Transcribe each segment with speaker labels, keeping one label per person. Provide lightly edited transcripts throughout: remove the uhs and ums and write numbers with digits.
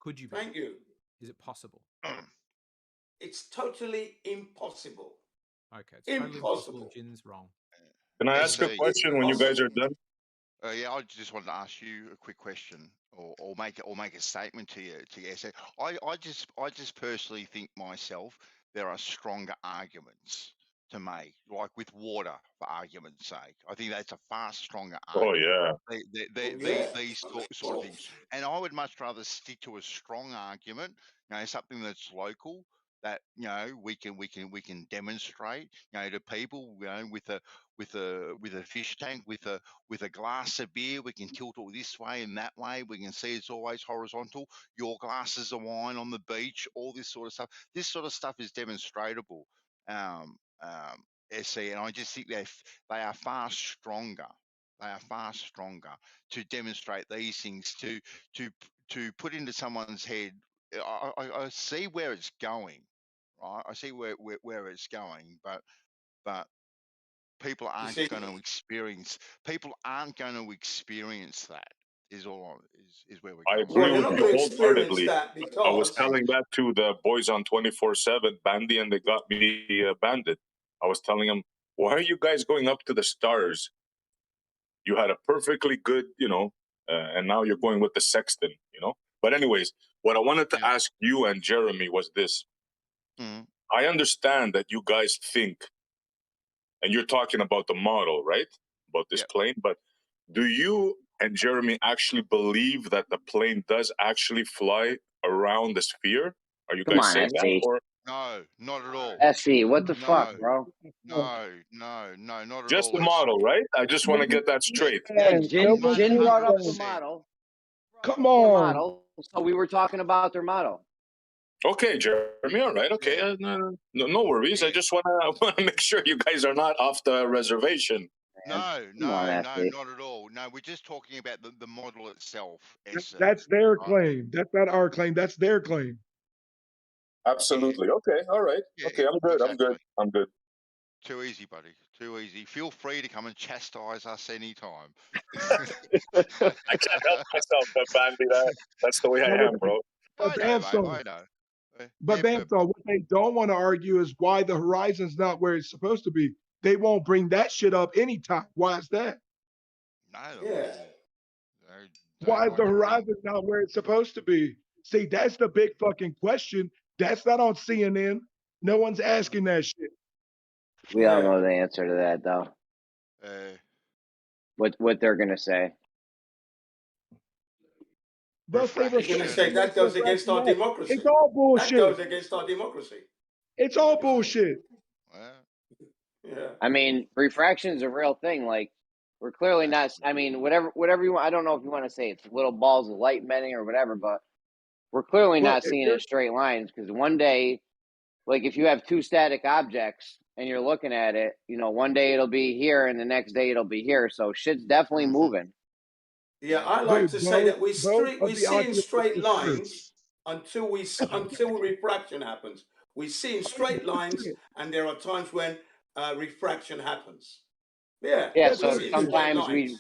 Speaker 1: Could you be?
Speaker 2: Thank you.
Speaker 1: Is it possible?
Speaker 2: It's totally impossible.
Speaker 1: Okay, it's totally impossible. Jin's wrong.
Speaker 3: Can I ask a question when you guys are done?
Speaker 4: Yeah, I just wanted to ask you a quick question, or make a statement to you. So I just personally think myself there are stronger arguments to make, like with water, for argument's sake. I think that's a far stronger argument.
Speaker 3: Oh
Speaker 4: yeah. These sort of things, and I would much rather stick to a strong argument, something that's local, that we can demonstrate, to people, with a fish tank, with a glass of beer, we can tilt it this way and that way. We can see it's always horizontal. Your glasses of wine on the beach, all this sort of stuff. This sort of stuff is demonstratable. SC, and I just think they are far stronger. They are far stronger to demonstrate these things, to put into someone's head. I see where it's going, right? I see where it's going, but people aren't going to experience. People aren't going to experience that. Is all. Is where we're going.
Speaker 3: I agree with you wholeheartedly. I was telling that to the boys on 24/7 Bandy, and they got me banded. I was telling them, why are you guys going up to the stars? You had a perfectly good, and now you're going with the sexton, But anyways, what I wanted to ask you and Jeremy was this. I understand that you guys think, and you're talking about the model, right? About this plane, but do you and Jeremy actually believe that the plane does actually fly around the sphere? Are you guys saying that? Or?
Speaker 4: No, not at all.
Speaker 5: SC, what the fuck, bro?
Speaker 4: No, not at all.
Speaker 3: Just the model, right? I just want to get that straight.
Speaker 5: Yeah, Jin brought up the model.
Speaker 6: Come on.
Speaker 5: So we were talking about their model.
Speaker 3: Okay, Jeremy. All right. Okay. No worries. I just want to make sure you guys are not off the reservation.
Speaker 4: No, not at all. No, we're just talking about the model itself.
Speaker 6: That's their claim. That's not our claim. That's their claim.
Speaker 3: Absolutely. Okay. All right. Okay. I'm good. Exactly. I'm good.
Speaker 4: Too easy, buddy. Too easy. Feel free to come and chastise us anytime.
Speaker 3: I can't help myself, but Bandy, that's the way I am, bro.
Speaker 6: But I know. But what they don't want to argue is why the horizon's not where it's supposed to be. They won't bring that shit up anytime. Why is that?
Speaker 4: No.
Speaker 2: Yeah.
Speaker 6: Why is the horizon not where it's supposed to be? See, that's the big fucking question. That's not on CNN. No one's asking that shit.
Speaker 5: We all know the answer to that, though. What they're gonna say.
Speaker 2: They're going to say that goes against our democracy.
Speaker 6: It's all bullshit.
Speaker 2: That goes against our democracy.
Speaker 6: It's all bullshit.
Speaker 2: Yeah.
Speaker 5: I mean, refraction is a real thing. Like, we're clearly not. I mean, whatever you want. I don't know if you want to say it's little balls of light bending or whatever, but we're clearly not seeing it in straight lines, because one day, like if you have two static objects and you're looking at it, one day it'll be here and the next day it'll be here. So shit's definitely moving.
Speaker 2: Yeah, I like to say that we see in straight lines until refraction happens. We see in straight lines, and there are times when refraction happens. Yeah.
Speaker 5: Yeah. So sometimes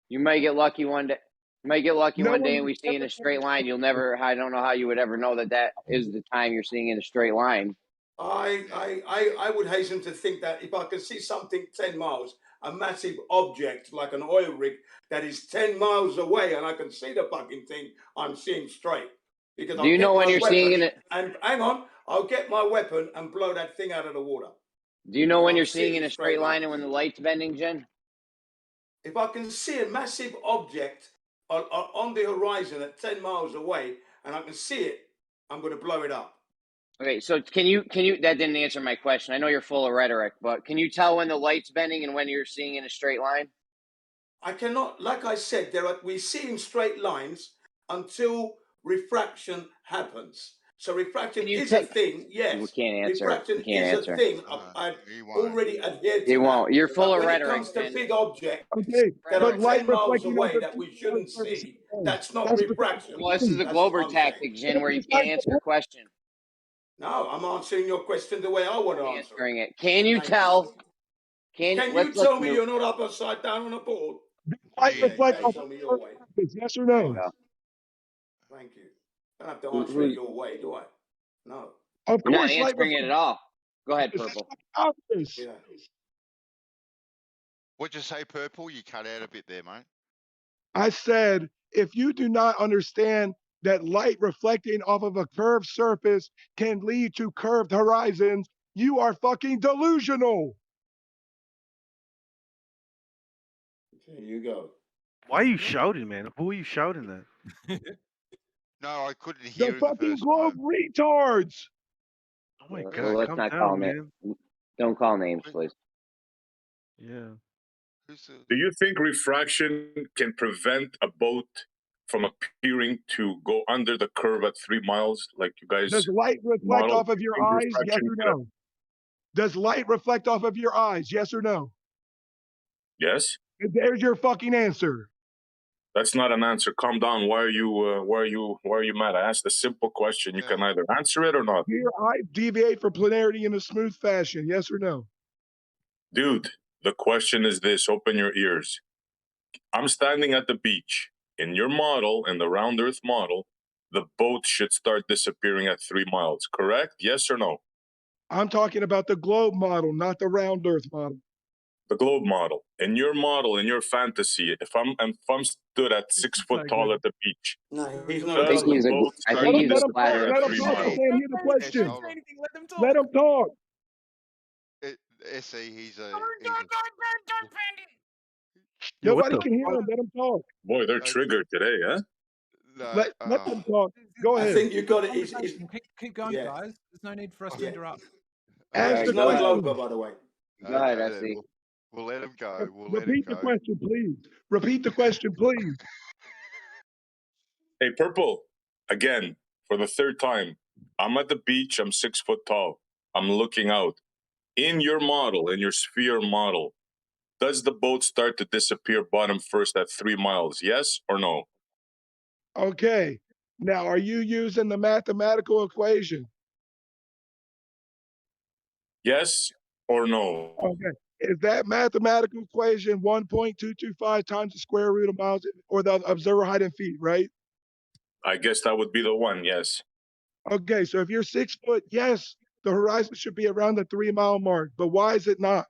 Speaker 5: you might get lucky one day. You might get lucky one day and we see in a straight line. I don't know how you would ever know that is the time you're seeing in a straight line.
Speaker 2: I would hasten to think that if I can see something 10 miles, a massive object like an oil rig that is 10 miles away, and I can see the fucking thing, I'm seeing straight. Because
Speaker 5: do you know when you're seeing it?
Speaker 2: And hang on, I'll get my weapon and blow that thing out of the water.
Speaker 5: Do you know when you're seeing in a straight line and when the light's bending, Jen?
Speaker 2: If I can see a massive object on the horizon at 10 miles away, and I can see it, I'm going to blow it up.
Speaker 5: Okay, so can you that didn't answer my question. I know you're full of rhetoric, but can you tell when the light's bending and when you're seeing in a straight line?
Speaker 2: I cannot, like I said, we see in straight lines until refraction happens. So refraction is a thing, yes.
Speaker 5: You can't answer.
Speaker 2: Refraction is a thing. I've already adhered to
Speaker 5: You won't. You're full of rhetoric.
Speaker 2: When it comes to big objects that are 10 miles away that we shouldn't see, that's not refraction.
Speaker 5: Well, this is the Glober tactic, Jen, where you can't answer a question.
Speaker 2: No, I'm answering your question the way I want to answer
Speaker 5: it. Can you tell?
Speaker 2: Can you tell me you're not upside down on a board?
Speaker 6: Yes or no?
Speaker 2: Thank you. I don't have to answer it your way, do I? No.
Speaker 6: Of
Speaker 5: You're not
Speaker 6: course, light
Speaker 5: answering it at all. Go ahead,
Speaker 6: It's
Speaker 5: Purple.
Speaker 6: obvious.
Speaker 2: Yeah.
Speaker 4: What'd you say, Purple? You cut out a bit there, mate.
Speaker 6: I said, if you do not understand that light reflecting off of a curved surface can lead to curved horizons, you are fucking delusional.
Speaker 2: There you go.
Speaker 7: Why are you shouting, man? Who are you shouting at?
Speaker 4: No, I couldn't
Speaker 6: The
Speaker 4: hear in the
Speaker 6: fucking
Speaker 4: first
Speaker 6: globe
Speaker 4: moment.
Speaker 6: retards.
Speaker 7: Oh my
Speaker 5: Well,
Speaker 7: god,
Speaker 5: let's
Speaker 7: calm
Speaker 5: not call
Speaker 7: down,
Speaker 5: names.
Speaker 7: man.
Speaker 5: Don't call names, please.
Speaker 7: Yeah.
Speaker 3: Do you think refraction can prevent a boat from appearing to go under the curve at 3 miles, like you guys
Speaker 6: Does light reflect
Speaker 3: model?
Speaker 6: off of your
Speaker 3: Think
Speaker 6: eyes? Yes
Speaker 3: refraction
Speaker 6: or
Speaker 3: can-
Speaker 6: no? Does light reflect off of your eyes? Yes or no?
Speaker 3: Yes.
Speaker 6: And there's your fucking answer.
Speaker 3: That's not an answer. Calm down. Why are you mad? I asked a simple question. You can either answer it or not.
Speaker 6: Do your eyes deviate from planarity in a smooth fashion? Yes or no?
Speaker 3: Dude, the question is this. Open your ears. I'm standing at the beach. In your model, in the round earth model, the boat should start disappearing at 3 miles, correct? Yes or no?
Speaker 6: I'm talking about the globe model, not the round earth model.
Speaker 3: The globe model. In your model, in your fantasy, if I'm stood at 6 foot tall at the beach,
Speaker 2: No, he's not.
Speaker 5: I think
Speaker 3: does the
Speaker 5: he's a.
Speaker 3: boat
Speaker 5: I
Speaker 3: start
Speaker 5: think
Speaker 3: to
Speaker 5: he's a flat
Speaker 3: disappear
Speaker 6: Let
Speaker 3: at
Speaker 6: him
Speaker 3: 3
Speaker 6: talk. I
Speaker 3: miles?
Speaker 6: can't hear the question.
Speaker 7: Hold on.
Speaker 1: Let them talk.
Speaker 6: Let him talk.
Speaker 4: SE, he's a.
Speaker 7: Yo, what
Speaker 6: Nobody
Speaker 7: the
Speaker 6: can hear
Speaker 7: fuck?
Speaker 6: him. Let him talk.
Speaker 3: Boy, they're triggered today, huh?
Speaker 4: No,
Speaker 6: Let them talk. Go
Speaker 2: I
Speaker 6: ahead.
Speaker 2: think you've got it.
Speaker 1: Keep going,
Speaker 2: yeah.
Speaker 1: guys. There's no need for us to
Speaker 2: Yeah.
Speaker 1: interrupt.
Speaker 6: Ask
Speaker 2: He's
Speaker 6: the
Speaker 2: not a
Speaker 6: question.
Speaker 2: glober, by the way.
Speaker 5: Go ahead, SE.
Speaker 4: We'll let him go. We'll let him
Speaker 6: Repeat the
Speaker 4: go.
Speaker 6: question, please. Repeat the question, please.
Speaker 3: Hey, Purple, again, for the third time, I'm at the beach, I'm 6 foot tall. I'm looking out. In your model, in your sphere model, does the boat start to disappear bottom first at 3 miles? Yes or no?
Speaker 6: Okay. Now, are you using the mathematical equation?
Speaker 3: Yes or no?
Speaker 6: Okay. Is that mathematical equation 1.225 times the square root of miles or the observer height in feet, right?
Speaker 3: I guess that would be the one, yes.
Speaker 6: Okay, so if you're 6 foot, yes, the horizon should be around the 3 mile mark, but why is it not?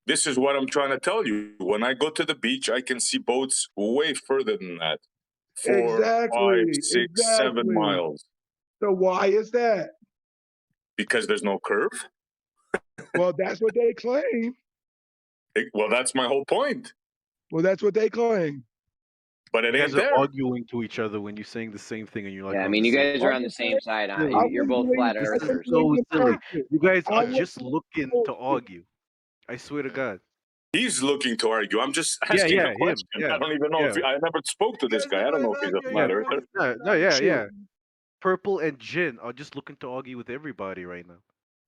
Speaker 3: This is what I'm trying to tell you. When I go to the beach, I can see boats way further than that. 4, 5,
Speaker 6: Exactly.
Speaker 3: 6, 7 miles.
Speaker 6: So why is that?
Speaker 3: Because there's no curve?
Speaker 6: Well, that's what they claim.
Speaker 3: Well, that's my whole point.
Speaker 6: Well, that's what they claim.
Speaker 3: But it
Speaker 7: You
Speaker 3: ain't
Speaker 7: guys are
Speaker 3: there.
Speaker 7: arguing to each other when you're saying the same thing and you're like,
Speaker 5: Yeah, I
Speaker 7: on
Speaker 5: mean,
Speaker 7: the
Speaker 5: you
Speaker 7: same
Speaker 5: guys are on the same side.
Speaker 7: Silly.
Speaker 5: You're both flat
Speaker 7: This is
Speaker 5: earthers.
Speaker 7: so silly. You guys
Speaker 6: I
Speaker 7: are
Speaker 6: was
Speaker 7: just looking to argue. I swear to God.
Speaker 3: He's looking to argue. I'm just
Speaker 7: Yeah,
Speaker 3: asking
Speaker 7: yeah,
Speaker 3: a
Speaker 7: him.
Speaker 3: question.
Speaker 7: Yeah,
Speaker 3: I don't even know if I never spoke to this guy. I don't know if he's a flat earther.
Speaker 7: yeah. Purple and Jin are just looking to argue with everybody right now.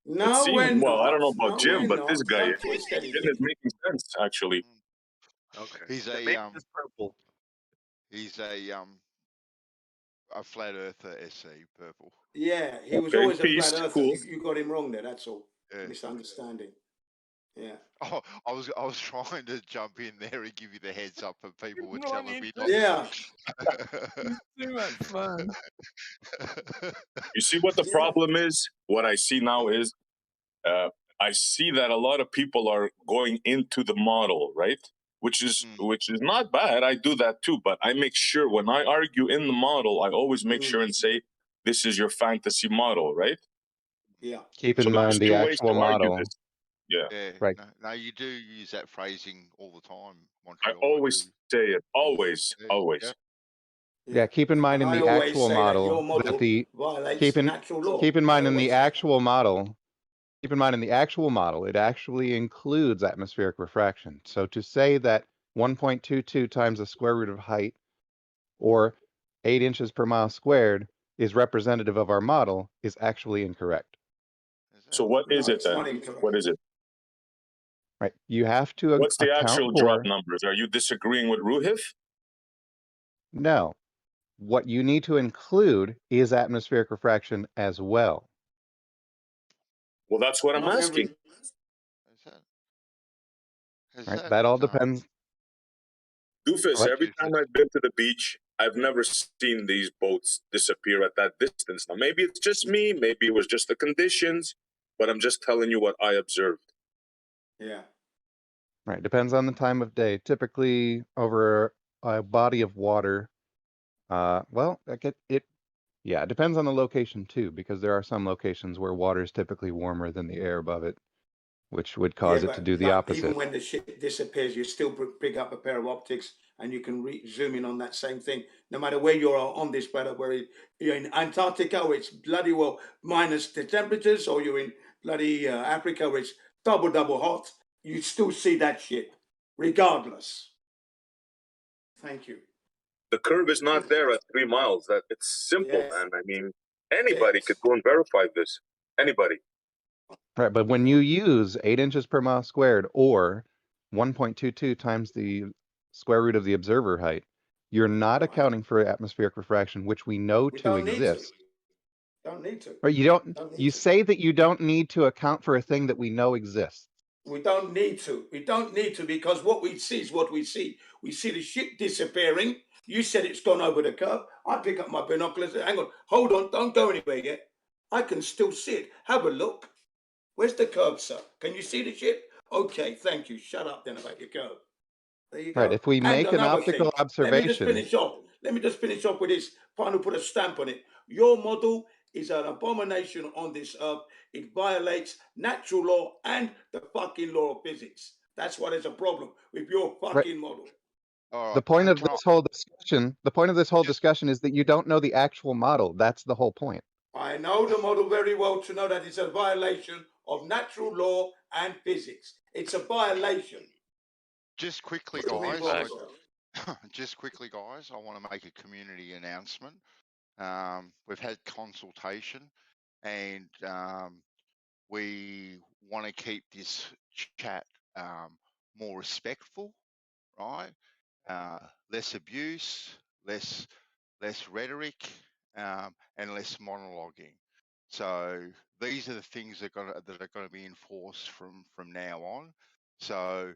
Speaker 2: No, we're not.
Speaker 3: Well, I don't know about
Speaker 2: No,
Speaker 3: Jim,
Speaker 2: we're
Speaker 3: but this
Speaker 2: not.
Speaker 3: guy
Speaker 2: Don't twist
Speaker 3: Jin
Speaker 2: anything.
Speaker 3: is making sense, actually.
Speaker 7: Okay.
Speaker 4: He's
Speaker 7: Maybe it's Purple.
Speaker 4: He's a flat earther. SE Purple.
Speaker 2: Yeah, he was
Speaker 3: Okay,
Speaker 2: always a
Speaker 3: peace,
Speaker 2: flat earther.
Speaker 3: cool.
Speaker 2: You got him wrong there. That's all.
Speaker 4: Yeah.
Speaker 2: Misunderstanding. Yeah.
Speaker 4: Oh, I was trying to jump in there and give you the heads up, but people were telling me not
Speaker 2: Yeah.
Speaker 1: It's too much fun.
Speaker 3: You see what the problem is? What I see now is I see that a lot of people are going into the model, right? Which is not bad. I do that too, but I make sure when I argue in the model, I always make sure and say, this is your fantasy model, right?
Speaker 2: Yeah.
Speaker 8: Keep in mind the actual model.
Speaker 3: Yeah.
Speaker 8: Right.
Speaker 4: No, you do use that phrasing all the time,
Speaker 3: I
Speaker 4: Montreal.
Speaker 3: always say it. Always. Always.
Speaker 8: Yeah, keep in mind in
Speaker 2: I
Speaker 8: the
Speaker 2: always
Speaker 8: actual
Speaker 2: say
Speaker 8: model
Speaker 2: that your model
Speaker 8: keep in
Speaker 2: natural law.
Speaker 8: keep in mind
Speaker 2: I
Speaker 8: in the
Speaker 2: always say that.
Speaker 8: actual model, keep in mind in the actual model, it actually includes atmospheric refraction. So to say that 1.22 times the square root of height or 8 inches per mile squared is representative of our model is actually incorrect.
Speaker 3: So what is it then? What is it?
Speaker 8: Right. You have to
Speaker 3: What's the
Speaker 8: account
Speaker 3: actual
Speaker 8: for
Speaker 3: drop numbers? Are you disagreeing with Ruhif?
Speaker 8: No. What you need to include is atmospheric refraction as well.
Speaker 3: Well, that's what I'm
Speaker 2: Not
Speaker 3: asking.
Speaker 8: Right. That all depends.
Speaker 3: Doofus,
Speaker 8: What?
Speaker 3: every time I've been to the beach, I've never seen these boats disappear at that distance. Now, maybe it's just me, maybe it was just the conditions, but I'm just telling you what I observed.
Speaker 2: Yeah.
Speaker 8: Right. Depends on the time of day. Typically, over a body of water, well, yeah, it depends on the location too, because there are some locations where water is typically warmer than the air above it, which would cause it to do the opposite.
Speaker 2: Even when the ship disappears, you still pick up a pair of optics and you can zoom in on that same thing. No matter where you are on this planet, where you're in Antarctica, where it's bloody well minus the temperatures, or you're in bloody Africa, where it's double hot, you still see that ship, regardless. Thank you.
Speaker 3: The curve is not there at 3 miles. That it's simple,
Speaker 2: Yes.
Speaker 3: man. I mean, anybody could go and verify this. Anybody.
Speaker 8: Right, but when you use 8 inches per mile squared or 1.22 times the square root of the observer height, you're not accounting for atmospheric refraction, which we know to exist.
Speaker 2: Don't need to.
Speaker 8: Right, you say that you don't need to account for a thing that we know exists.
Speaker 2: We don't need to. We don't need to, because what we see is what we see. We see the ship disappearing. You said it's gone over the curve. I pick up my binoculars. Hang on. Hold on. Don't go anywhere yet. I can still see it. Have a look. Where's the curve, sir? Can you see the ship? Okay, thank you. Shut up then about your curve. There you go.
Speaker 8: Right, if we make an optical observation...
Speaker 2: Let me just finish off with this. Final put a stamp on it. Your model is an abomination on this earth. It violates natural law and the fucking law of physics. That's why there's a problem with your fucking model.
Speaker 8: The point of this whole discussion is that you don't know the actual model. That's the whole point.
Speaker 2: I know the model very well to know that it's a violation of natural law and physics. It's a violation.
Speaker 4: Just quickly, guys. Just quickly, guys. I want to make a community announcement. We've had consultation, and we want to keep this chat more respectful, right? Less abuse, less rhetoric, and less monologuing. So these are the things that are going to be enforced from now on. So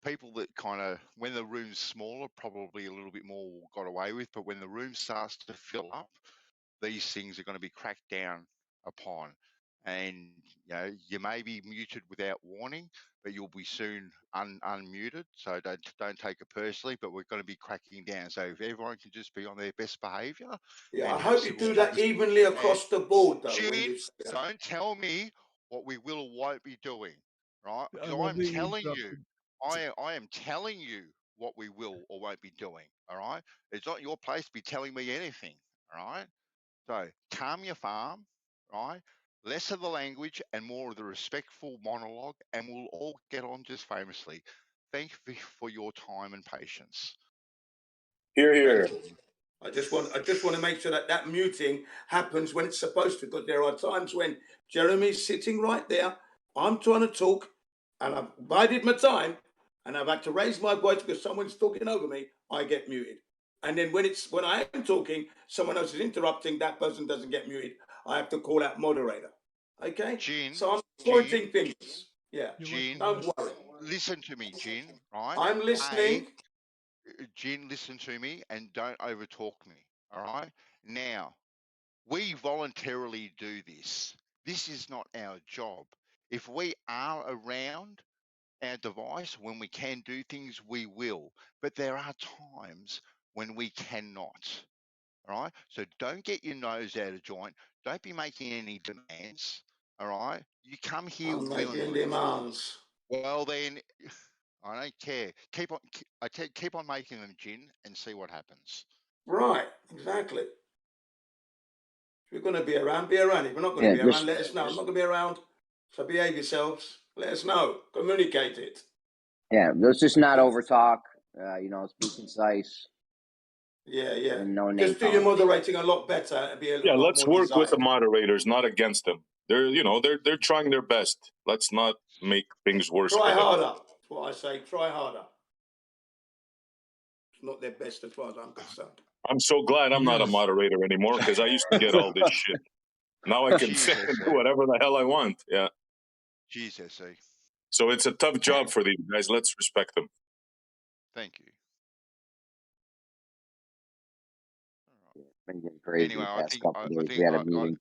Speaker 4: people that kind of, when the room's smaller, probably a little bit more got away with, but when the room starts to fill up, these things are going to be cracked down upon. And you may be muted without warning, but you'll be soon unmuted. So don't take it personally, but we're going to be cracking down. So if everyone can just be on their best behavior.
Speaker 2: Yeah, I hope you do that evenly across the board, though.
Speaker 4: Gene, don't tell me what we will or won't be doing, right? Because I'm telling you, I am telling you what we will or won't be doing, all right? It's not your place to be telling me anything, all right? So calm your farm, right? Less of the language and more of the respectful monologue, and we'll all get on just famously. Thank you for your time and patience.
Speaker 3: Hear, hear.
Speaker 2: I just want to make sure that muting happens when it's supposed to, because there are times when Jeremy's sitting right there, I'm trying to talk, and I've bided my time, and I've had to raise my voice because someone's talking over me, I get muted. And then when I am talking, someone else is interrupting, that person doesn't get muted. I have to call out moderator. Okay?
Speaker 4: Gene,
Speaker 2: so I'm pointing things. Yeah.
Speaker 4: Gene,
Speaker 2: don't worry.
Speaker 4: Listen to me, Gene, right?
Speaker 2: I'm listening.
Speaker 4: Gene, listen to me and don't overtalk me, all right? Now, we voluntarily do this. This is not our job. If we are around our device when we can do things, we will. But there are times when we cannot, all right? So don't get your nose out of joint. Don't be making any demands, all right? You come here willingly.
Speaker 2: Making demands.
Speaker 4: Well, then... I don't care. Keep on making them, Gin, and see what happens.
Speaker 2: Right, exactly. If you're going to be around, be around. If you're not going to be around, let us know. I'm not going to be around, so behave yourselves. Let us know. Communicate it.
Speaker 5: Yeah, let's just not overtalk. Be concise.
Speaker 2: Yeah.
Speaker 5: And no name
Speaker 2: just do your moderating a lot better. And be a lot
Speaker 3: let's
Speaker 2: more
Speaker 3: work
Speaker 2: desired.
Speaker 3: with the moderators, not against them. They're trying their best. Let's not make things worse.
Speaker 2: Try harder. That's what I say. Try harder. It's not their best as far as I'm concerned.
Speaker 3: I'm so glad I'm not a moderator anymore, because I used to get all this shit. Now I can sit and do whatever the hell I want. Yeah.
Speaker 4: Jesus.
Speaker 3: So it's a tough job for these guys. Let's respect them.
Speaker 4: Thank you.
Speaker 5: crazy
Speaker 4: Anyway,
Speaker 5: the
Speaker 4: I
Speaker 5: past
Speaker 4: think
Speaker 5: couple
Speaker 4: I,
Speaker 5: of
Speaker 4: I
Speaker 5: days.
Speaker 4: think
Speaker 5: We had
Speaker 4: I,
Speaker 5: a meeting.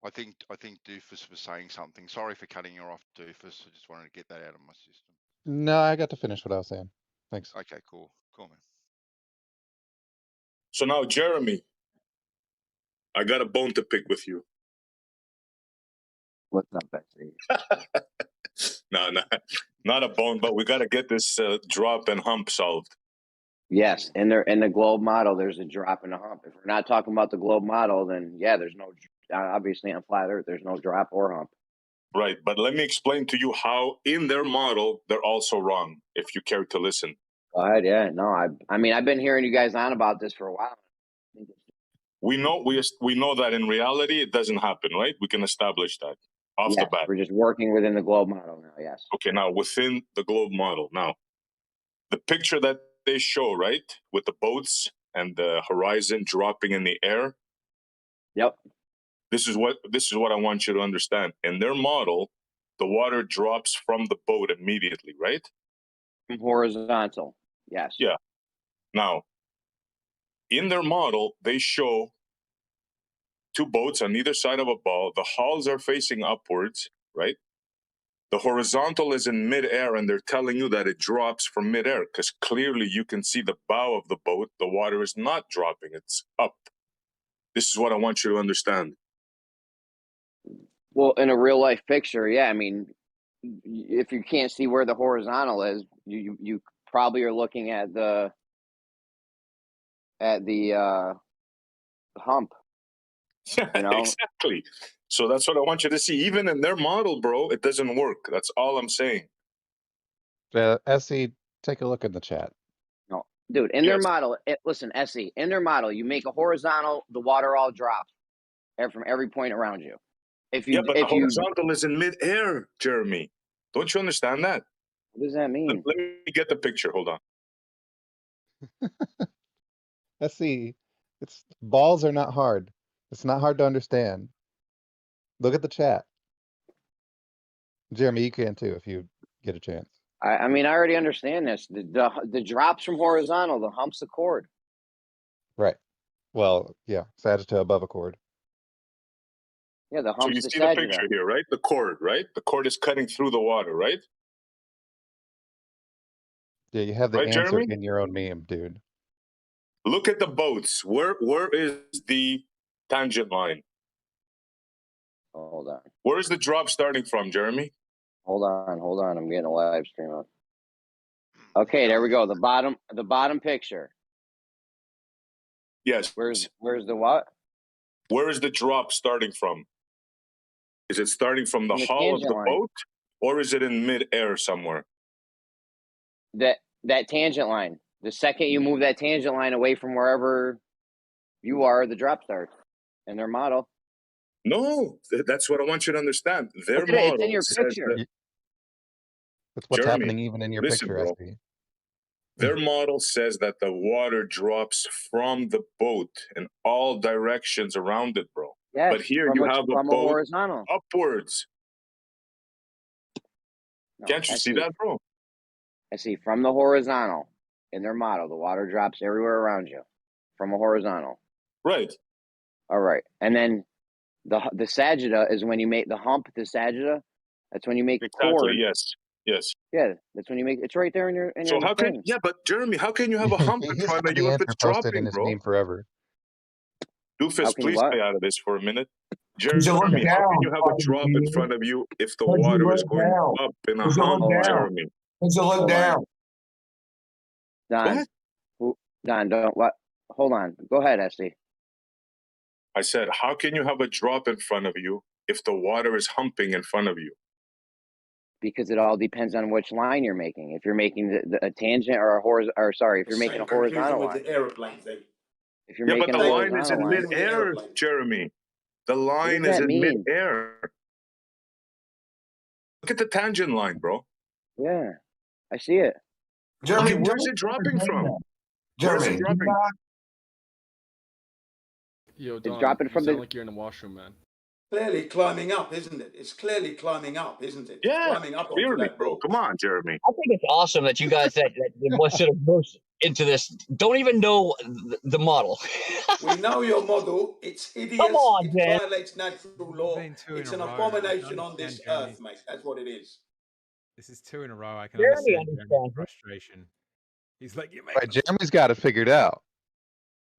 Speaker 4: I think Doofus was saying something. Sorry for cutting you off, Doofus. I just wanted to get that out of my system.
Speaker 8: No, I got to finish what I was saying. Thanks.
Speaker 4: Okay, cool, man.
Speaker 3: So now, Jeremy, I got a bone to pick with you.
Speaker 5: What's up, Betsy?
Speaker 3: No, not a bone, but we got to get this drop and hump solved.
Speaker 5: Yes, in the globe model, there's a drop and a hump. If we're not talking about the globe model, then yeah, there's no, obviously on flat Earth, there's no drop or hump.
Speaker 3: Right, but let me explain to you how in their model they're also wrong, if you care to listen.
Speaker 5: Go ahead, yeah. No, I mean, I've been hearing you guys on about this for a while.
Speaker 3: We know that in reality it doesn't happen, right? We can establish that off the bat.
Speaker 5: We're just working within the globe model now, yes.
Speaker 3: Okay, now within the globe model, now the picture that they show, right, with the boats and the horizon dropping in the air.
Speaker 5: Yep.
Speaker 3: This is what I want you to understand. In their model, the water drops from the boat immediately, right?
Speaker 5: Horizontal, yes.
Speaker 3: Yeah. Now, in their model, they show two boats on either side of a ball. The hulls are facing upwards, right? The horizontal is in midair, and they're telling you that it drops from midair because clearly you can see the bow of the boat. The water is not dropping, it's up. This is what I want you to understand.
Speaker 5: Well, in a real life picture, yeah. I mean, if you can't see where the horizontal is, you probably are looking at the hump.
Speaker 3: Yeah,
Speaker 5: you know?
Speaker 3: Exactly. So that's what I want you to see. Even in their model, bro, it doesn't work. That's all I'm saying.
Speaker 8: SE, take a look in the chat.
Speaker 5: No, dude, in their model, listen, SE, in their model, you make a horizontal, the water all drops from every point around you. But
Speaker 3: the horizontal is in midair, Jeremy. Don't you understand that?
Speaker 5: What does that mean?
Speaker 3: Let me get the picture. Hold on.
Speaker 8: SE, balls are not hard. It's not hard to understand. Look at the chat. Jeremy, you can too if you get a chance.
Speaker 5: I mean, I already understand this. The drops from horizontal, the hump's a chord.
Speaker 8: Right. Well, yeah, sagitta above a chord.
Speaker 5: Yeah, the
Speaker 3: So
Speaker 5: hump's
Speaker 3: you
Speaker 5: the
Speaker 3: see
Speaker 5: sagitta.
Speaker 3: the picture here, right? The cord, right? The cord is cutting through the water, right?
Speaker 8: Yeah, you have the
Speaker 3: Right,
Speaker 8: answer
Speaker 3: Jeremy?
Speaker 8: in your own meme, dude.
Speaker 3: Look at the boats. Where is the tangent line?
Speaker 5: Hold on.
Speaker 3: Where is the drop starting from, Jeremy?
Speaker 5: Hold on. I'm getting a live stream up. Okay, there we go. The bottom picture.
Speaker 3: Yes.
Speaker 5: Where's the what?
Speaker 3: Where is the drop starting from? Is it starting from the hull of the
Speaker 5: line.
Speaker 3: boat, or is it in midair somewhere?
Speaker 5: That tangent line. The second you move that tangent line away from wherever you are, the drop starts in their model.
Speaker 3: No, that's what I want you to understand. Their
Speaker 5: Look at
Speaker 3: model
Speaker 5: it's in your
Speaker 3: says
Speaker 5: picture.
Speaker 8: That's what's
Speaker 3: Jeremy,
Speaker 8: happening even in your
Speaker 3: listen,
Speaker 8: picture,
Speaker 3: bro.
Speaker 8: SB.
Speaker 3: Their model says that the water drops from the boat in all directions around it, bro.
Speaker 5: Yes,
Speaker 3: but here you have a boat
Speaker 5: horizontal.
Speaker 3: upwards.
Speaker 5: No,
Speaker 3: Can't you see that, bro?
Speaker 5: I see from the horizontal in their model, the water drops everywhere around you from a horizontal.
Speaker 3: Right.
Speaker 5: All right, and then the sagitta is when you make the hump. The sagitta, that's when you make the cord.
Speaker 3: Yes.
Speaker 5: Yeah, that's when you make. It's right there in your.
Speaker 3: So how can? Yeah, but Jeremy, how can you have a hump in front of you if it's dropping, bro?
Speaker 8: Meme forever.
Speaker 3: Doofus, please stay out of this for a minute. Jeremy, how can you have a drop in front of you if the water is going up in a hump, Jeremy?
Speaker 9: Look down.
Speaker 5: Don, Don, don't what? Hold on. Go ahead, Esty.
Speaker 3: I said, how can you have a drop in front of you if the water is humping in front of you?
Speaker 5: Because it all depends on which line you're making. If you're making a tangent or a horizontal, or sorry, if you're making a horizontal line. If you're making
Speaker 3: but
Speaker 5: a
Speaker 3: the line is in
Speaker 5: line,
Speaker 3: midair, Jeremy. The line is in midair. Look at the tangent line, bro.
Speaker 5: Yeah, I see it.
Speaker 9: Jeremy,
Speaker 3: where's it dropping from?
Speaker 9: Jeremy,
Speaker 3: where's it dropping?
Speaker 1: Yo, Don,
Speaker 5: it's dropping from
Speaker 1: you sound like you're in the washroom, man.
Speaker 2: Clearly climbing up, isn't it? It's clearly climbing up, isn't it? It's
Speaker 3: Yeah,
Speaker 2: climbing up onto
Speaker 3: clearly,
Speaker 2: that
Speaker 3: bro.
Speaker 2: board.
Speaker 3: Come on, Jeremy.
Speaker 10: I think it's awesome that you guys that was sort of versed into this don't even know the model.
Speaker 2: We know your model. It's hideous.
Speaker 10: Come on,
Speaker 2: it
Speaker 10: man.
Speaker 2: violates natural law.
Speaker 1: Been two
Speaker 2: It's
Speaker 1: in
Speaker 2: an
Speaker 1: a row. I can
Speaker 2: abomination on
Speaker 1: understand
Speaker 2: this
Speaker 1: Jeremy's-
Speaker 2: earth, mate. That's what it is.
Speaker 1: This is 2 in a row. I can
Speaker 10: Jeremy
Speaker 1: understand
Speaker 10: understands
Speaker 1: Jeremy's
Speaker 10: it.
Speaker 1: frustration. He's like, you make
Speaker 8: Right, Jeremy's got it figured out.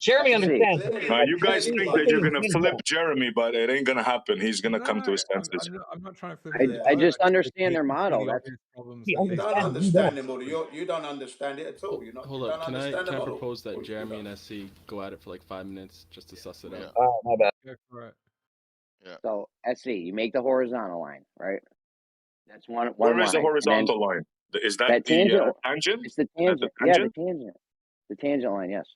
Speaker 10: Jeremy
Speaker 2: That's
Speaker 10: understands
Speaker 2: clearly-
Speaker 10: it.
Speaker 3: Now, you guys
Speaker 2: clearly
Speaker 3: think that
Speaker 2: climbing
Speaker 3: you're
Speaker 2: up.
Speaker 3: gonna flip Jeremy, but it ain't gonna happen. He's gonna come to his senses.
Speaker 1: I'm not trying to flip
Speaker 5: I,
Speaker 1: his
Speaker 5: I
Speaker 1: boat.
Speaker 5: just
Speaker 1: I
Speaker 5: understand their
Speaker 1: can see
Speaker 5: model.
Speaker 1: the
Speaker 5: That's
Speaker 1: obvious problems
Speaker 10: He
Speaker 1: that
Speaker 2: You
Speaker 1: these
Speaker 2: don't
Speaker 10: understands.
Speaker 2: understand the model. You don't understand it at all. You
Speaker 11: Hold
Speaker 2: don't
Speaker 11: up, can I
Speaker 2: understand the model.
Speaker 11: propose that
Speaker 2: Or you
Speaker 11: Jeremy
Speaker 2: don't.
Speaker 11: and SC go at it for like 5 minutes just to suss it
Speaker 4: Yeah.
Speaker 11: out?
Speaker 10: Oh, my bad.
Speaker 1: go for it.
Speaker 5: so SC. You make the horizontal line, right? That's one
Speaker 3: Where
Speaker 5: line.
Speaker 3: is the
Speaker 5: and then
Speaker 3: horizontal line? Is that
Speaker 5: that
Speaker 3: the
Speaker 5: tangent.
Speaker 3: tangent?
Speaker 5: It's the
Speaker 3: Is that the
Speaker 5: tangent. Yeah, the
Speaker 3: tangent?
Speaker 5: tangent. The tangent line. Yes.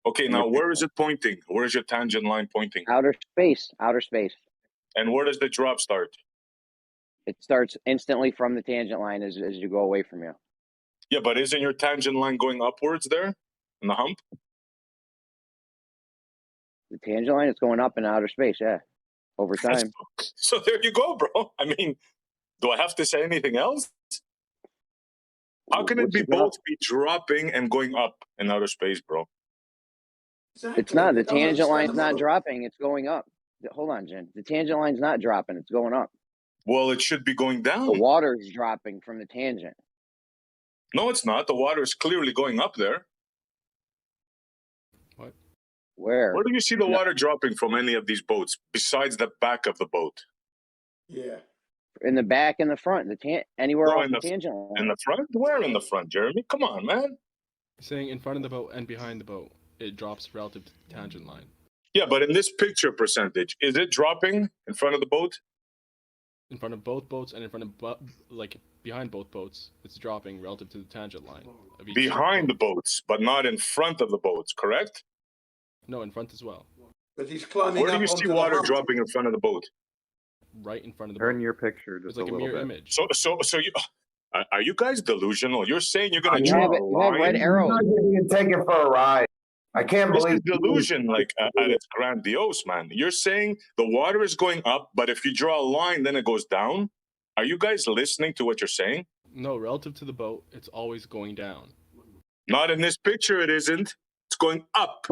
Speaker 3: Okay,
Speaker 5: In
Speaker 3: now
Speaker 5: your
Speaker 3: where is
Speaker 5: picture.
Speaker 3: it pointing? Where is your tangent line pointing?
Speaker 5: Outer space. Outer space.
Speaker 3: And where does the drop start?
Speaker 5: It starts instantly from the tangent line as you go away from you.
Speaker 3: Yeah, but isn't your tangent line going upwards there in the hump?
Speaker 5: The tangent line is going up in outer space. Yeah. Over time.
Speaker 3: So there you go, bro. I mean, do I have to say anything else? How can it
Speaker 5: What's
Speaker 3: be
Speaker 5: the drop?
Speaker 3: both be dropping and going up in outer space, bro?
Speaker 2: Exactly.
Speaker 5: It's not. The
Speaker 2: You don't
Speaker 5: tangent
Speaker 2: understand
Speaker 5: line's
Speaker 2: the
Speaker 5: not
Speaker 2: model.
Speaker 5: dropping. It's going up. Hold on, Jen. The tangent line's not dropping. It's going up.
Speaker 3: Well, it should be going
Speaker 5: The
Speaker 3: down.
Speaker 5: water's dropping from the tangent.
Speaker 3: No, it's not. The water is clearly going up there.
Speaker 11: What?
Speaker 5: Where?
Speaker 3: Where do you see the water dropping from any of these boats besides the back of the boat?
Speaker 2: Yeah.
Speaker 5: In the back and the front. Anywhere
Speaker 3: No,
Speaker 5: off
Speaker 3: in
Speaker 5: the
Speaker 3: the
Speaker 5: tangent line.
Speaker 3: in the front? Where in the front, Jeremy? Come on, man.
Speaker 11: Saying in front of the boat and behind the boat, it drops relative to the tangent line.
Speaker 3: Yeah, but in this picture percentage, is it dropping in front of the boat?
Speaker 11: In front of both boats and in front of like behind both boats, it's dropping relative to the tangent line of each
Speaker 3: Behind the
Speaker 11: boat.
Speaker 3: boats, but not in front of the boats, correct?
Speaker 11: No, in front as well.
Speaker 2: But he's climbing
Speaker 3: Where do
Speaker 2: up
Speaker 3: you see
Speaker 2: onto the
Speaker 3: water
Speaker 2: hump.
Speaker 3: dropping in front of the boat?
Speaker 11: Right in front of the
Speaker 8: Turn
Speaker 11: boat.
Speaker 8: your picture
Speaker 11: It's
Speaker 8: just
Speaker 11: like
Speaker 8: a
Speaker 11: a
Speaker 8: little
Speaker 11: mirror
Speaker 8: bit.
Speaker 11: image.
Speaker 3: So you are you guys delusional? You're saying you're gonna
Speaker 5: You
Speaker 3: draw
Speaker 5: have
Speaker 3: a
Speaker 5: you have red
Speaker 3: line?
Speaker 5: arrows.
Speaker 9: You take it for a ride. I can't
Speaker 3: This
Speaker 9: believe
Speaker 3: is delusion, like at its grandiose, man. You're saying the water is going up, but if you draw a line, then it goes down. Are you guys listening to what you're saying?
Speaker 11: No, relative to the boat, it's always going down.
Speaker 3: Not in this picture, it isn't. It's going up.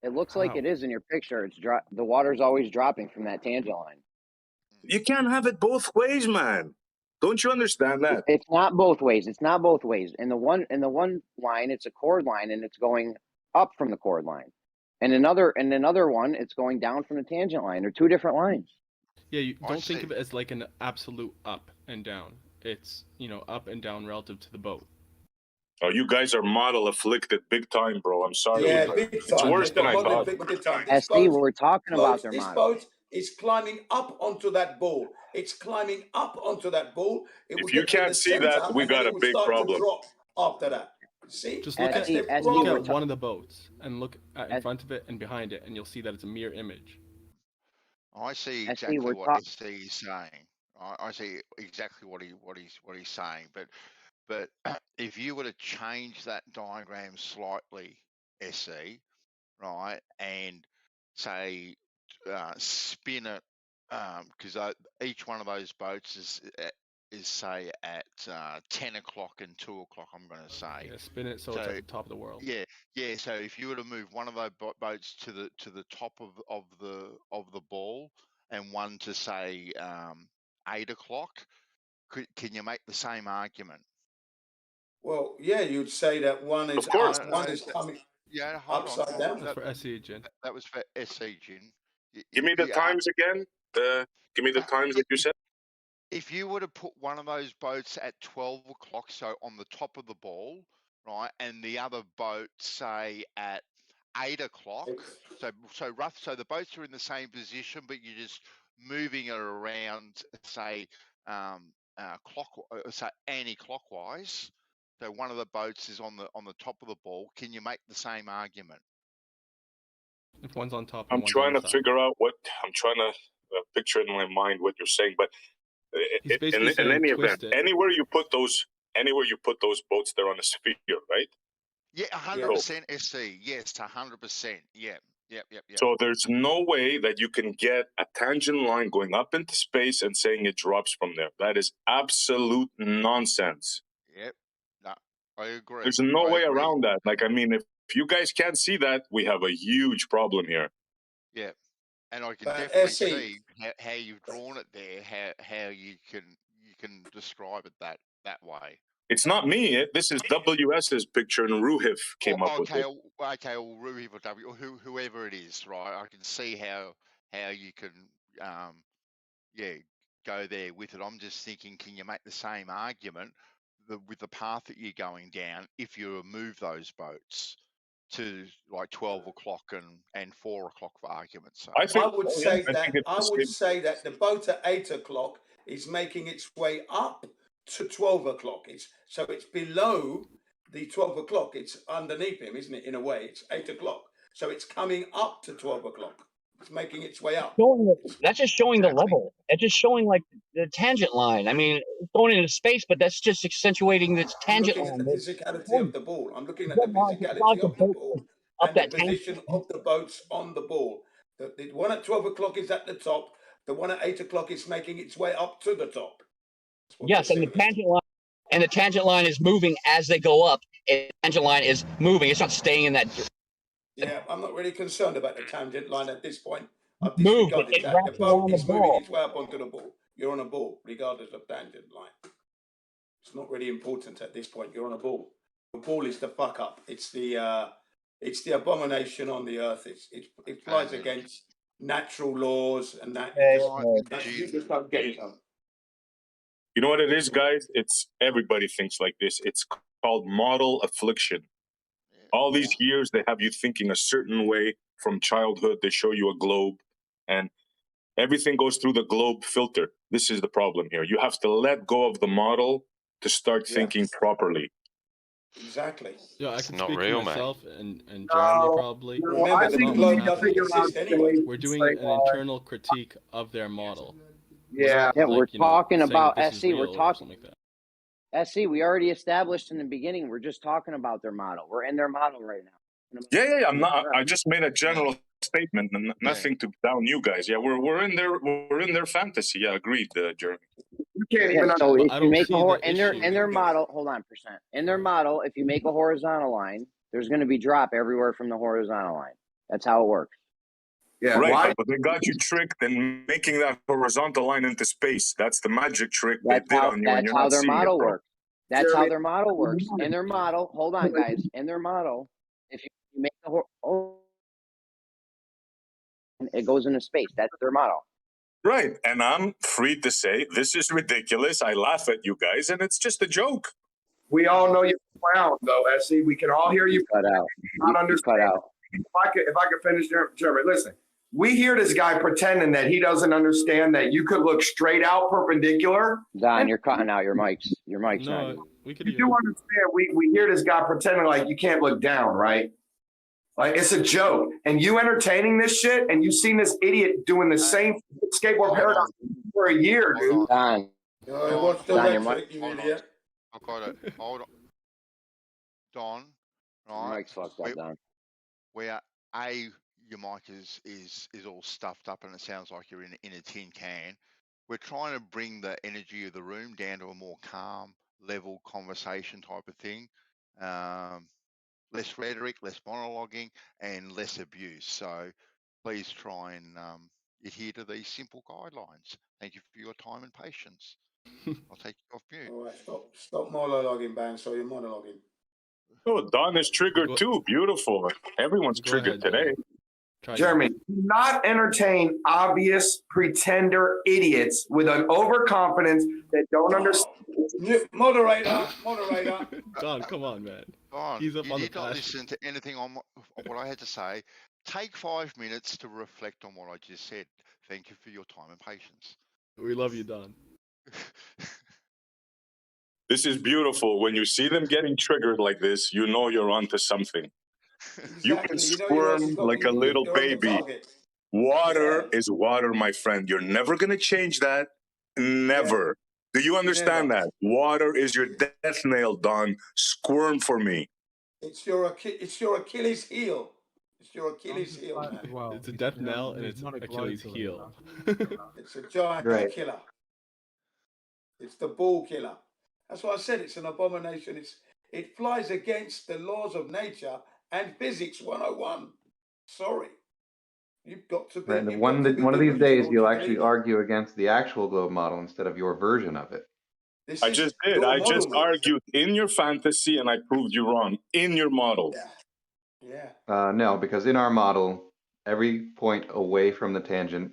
Speaker 5: It looks like
Speaker 11: How?
Speaker 5: it is in your picture. It's the water's always dropping from that tangent line.
Speaker 3: You can't have it both ways, man. Don't you understand that?
Speaker 5: It's not both ways. It's not both ways. In the one line, it's a chord line and it's going up from the chord line. And another one, it's going down from the tangent line. They're two different lines.
Speaker 11: Yeah, you
Speaker 4: I
Speaker 11: don't think
Speaker 4: see.
Speaker 11: of it as like an absolute up and down. It's, up and down relative to the boat.
Speaker 3: Oh, you guys are model afflicted big time, bro. I'm sorry.
Speaker 2: Yeah, big
Speaker 3: It's
Speaker 2: time.
Speaker 3: worse than I
Speaker 2: Model
Speaker 3: thought.
Speaker 2: big time. This
Speaker 5: SC,
Speaker 2: boat
Speaker 5: we're talking about their
Speaker 2: this
Speaker 5: model.
Speaker 2: boat is climbing up onto that ball. It's climbing up onto that ball. It will
Speaker 3: If you
Speaker 2: get to the
Speaker 3: can't see
Speaker 2: center,
Speaker 3: that, we
Speaker 2: and then
Speaker 3: got
Speaker 2: it
Speaker 3: a
Speaker 2: will
Speaker 3: big
Speaker 2: start
Speaker 3: problem.
Speaker 2: to drop after that. See?
Speaker 11: Just look
Speaker 2: That's
Speaker 11: at
Speaker 2: the
Speaker 5: SC,
Speaker 11: look
Speaker 2: problem.
Speaker 11: at one of the boats and look at in front of it and behind it, and you'll see that it's a mirror image.
Speaker 4: I see
Speaker 5: SC,
Speaker 4: exactly
Speaker 5: we're
Speaker 4: what SC is saying. I see exactly what he's saying. But if you were to change that diagram slightly, SC, right, and say spin it, because each one of those boats is say at 10 o'clock and 2 o'clock. I'm going to say.
Speaker 11: Yeah, spin it so it's at the top of the world.
Speaker 4: Yeah. So if you were to move one of those boats to the top of the ball and one to say 8 o'clock, can you make the same argument?
Speaker 2: Well, yeah, you'd say that one is
Speaker 3: Of course.
Speaker 2: one is coming
Speaker 4: Yeah, hold
Speaker 2: upside
Speaker 4: on.
Speaker 2: down.
Speaker 11: That's for SC, Jin.
Speaker 4: That was for SC, Jin.
Speaker 3: Give me the times again. Give me the times that you said.
Speaker 4: If you were to put one of those boats at 12 o'clock, so on the top of the ball, right, and the other boat, say, at 8 o'clock, so the boats are in the same position, but you're just moving it around, say, anti-clockwise. So one of the boats is on the top of the ball. Can you make the same argument?
Speaker 11: If one's on top,
Speaker 3: I'm
Speaker 11: and one's
Speaker 3: trying
Speaker 11: on
Speaker 3: to
Speaker 11: the side.
Speaker 3: figure out what I'm trying to picture in my mind what you're saying, but
Speaker 11: He's basically
Speaker 3: in
Speaker 11: saying
Speaker 3: any
Speaker 11: twist
Speaker 3: event,
Speaker 11: it.
Speaker 3: anywhere you put those boats, they're on a sphere, right?
Speaker 4: Yeah, 100% SC. Yes, 100%. Yeah. Yep.
Speaker 3: So there's no way that you can get a tangent line going up into space and saying it drops from there. That is absolute nonsense.
Speaker 4: Yep. No, I agree.
Speaker 3: There's no way around that. Like, I mean, if you guys can't see that, we have a huge problem here.
Speaker 4: Yeah. And I can definitely see how you've drawn it there, how you can describe it that way.
Speaker 3: It's not me. This is WS's picture, and Ruhif came up with it.
Speaker 4: Okay, or Ruhif or W, or whoever it is, right? I can see how you can, go there with it. I'm just thinking, can you make the same argument with the path that you're going down if you move those boats to like 12 o'clock and 4 o'clock for argument's sake?
Speaker 2: I would say that the boat at 8 o'clock is making its way up to 12 o'clock. So it's below the 12 o'clock. It's underneath him, isn't it? In a way, it's 8 o'clock. So it's coming up to 12 o'clock. It's making its way up.
Speaker 10: That's just showing the level. It's just showing like the tangent line. I mean, it's going into space, but that's just accentuating this tangent line.
Speaker 2: I'm looking at the physicality of the ball. I'm looking at the physicality of the ball and the position of the boats on the ball. The one at 12 o'clock is at the top. The one at 8 o'clock is making its way up to the top.
Speaker 10: Yes, and the tangent line is moving as they go up. And the tangent line is moving. It's not staying in that.
Speaker 2: Yeah, I'm not really concerned about the tangent line at this point. I've
Speaker 10: Move,
Speaker 2: disregarded that. The boat is moving its way up onto the ball. You're on a ball, regardless of tangent line. It's not really important at this point. You're on a ball. The ball is the fuck up. It's the abomination on the earth. It flies against natural laws and that. You just don't get it.
Speaker 3: You know what it is, guys? It's everybody thinks like this. It's called model affliction. All these years, they have you thinking a certain way from childhood. They show you a globe, and everything goes through the globe filter. This is the problem here. You have to let go of the model to start thinking properly.
Speaker 2: Exactly.
Speaker 11: Yeah, I can speak for
Speaker 12: real,
Speaker 11: myself and Jeremy probably.
Speaker 2: Remember, the globe doesn't exist anyway.
Speaker 11: We're doing an internal critique of their model.
Speaker 5: Yeah, we're talking about SC. We're talking.
Speaker 11: Like that.
Speaker 5: SC, we already established in the beginning. We're just talking about their model. We're in their model right now.
Speaker 3: Yeah. I'm not. I just made a general statement, and nothing to down you guys. Yeah, we're in their fantasy. Yeah, agreed, Jeremy.
Speaker 9: You can't even.
Speaker 5: So if you make in their model, hold on, in their model, if you make a horizontal line, there's going to be drop everywhere from the horizontal line. That's how it works.
Speaker 3: Yeah, right. But they got you tricked in making that horizontal line into space. That's the magic trick they did on you.
Speaker 5: That's how their model works. That's how their model works. In their model, hold on, guys. In their model, if you make the it goes into space. That's their model.
Speaker 3: Right. And I'm free to say, this is ridiculous. I laugh at you guys, and it's just a joke.
Speaker 9: We all know you're clown, though, SC. We can all hear you.
Speaker 5: Cut out.
Speaker 9: Not understand.
Speaker 5: Cut out.
Speaker 9: If I could finish, Jeremy, listen. We hear this guy pretending that he doesn't understand that you could look straight out perpendicular.
Speaker 5: Don, you're cutting out your mics. Your mics.
Speaker 11: No, we could.
Speaker 9: You do understand? We hear this guy pretending like you can't look down, right? Like it's a joke. And you entertaining this shit, and you've seen this idiot doing the same skateboard paradox for a year, dude.
Speaker 5: Don.
Speaker 2: Don, your mic.
Speaker 4: I've got it. Hold on. Don. Right.
Speaker 5: Your mic's fucked up, Don.
Speaker 4: Where your mic is all stuffed up and it sounds like you're in a tin can. We're trying to bring the energy of the room down to a more calm level conversation type of thing. Less rhetoric, less monologuing, and less abuse. So please try and adhere to these simple guidelines. Thank you for your time and patience. I'll take you off mute.
Speaker 2: All right, stop monologuing, Bang. So you're monologuing.
Speaker 3: Oh, Don is triggered too. Beautiful. Everyone's triggered today.
Speaker 9: Jeremy, do not entertain obvious pretender idiots with an overconfidence that don't understand.
Speaker 2: Moderator.
Speaker 11: Don, come on, man.
Speaker 4: Don,
Speaker 11: he's up
Speaker 4: you
Speaker 11: on the
Speaker 4: need not listen to anything on what I had to say. Take 5 minutes to reflect on what I just said. Thank you for your time and patience.
Speaker 11: We love you, Don.
Speaker 3: This is beautiful. When you see them getting triggered like this, you know you're onto something.
Speaker 2: Exactly.
Speaker 3: You can squirm like a little baby. Water is water, my friend. You're never going to change that. Never. Do you understand that? Water is your death nail, Don. Squirm for me.
Speaker 2: It's your Achilles heel. It's your Achilles heel,
Speaker 1: Like,
Speaker 2: man.
Speaker 1: well,
Speaker 11: It's a
Speaker 1: he's,
Speaker 11: death knell and
Speaker 1: he's
Speaker 11: it's
Speaker 1: not a
Speaker 11: Achilles
Speaker 1: glow
Speaker 11: heel.
Speaker 2: It's a giant
Speaker 8: Right.
Speaker 2: killer. It's the ball killer. That's why I said it's an abomination. It flies against the laws of nature and physics 101. Sorry. You've got to be.
Speaker 8: Right.
Speaker 2: You've got to be
Speaker 8: One of these days,
Speaker 2: delusional
Speaker 8: you'll
Speaker 2: to
Speaker 8: actually
Speaker 2: believe it.
Speaker 8: argue against the actual globe model instead of your version of it.
Speaker 2: This
Speaker 3: I
Speaker 2: is
Speaker 3: just did.
Speaker 2: your
Speaker 3: I
Speaker 2: model,
Speaker 3: just
Speaker 2: mate.
Speaker 3: argued in your fantasy and I proved you wrong in your model.
Speaker 2: Yeah. Yeah.
Speaker 8: No, because in our model, every point away from the tangent,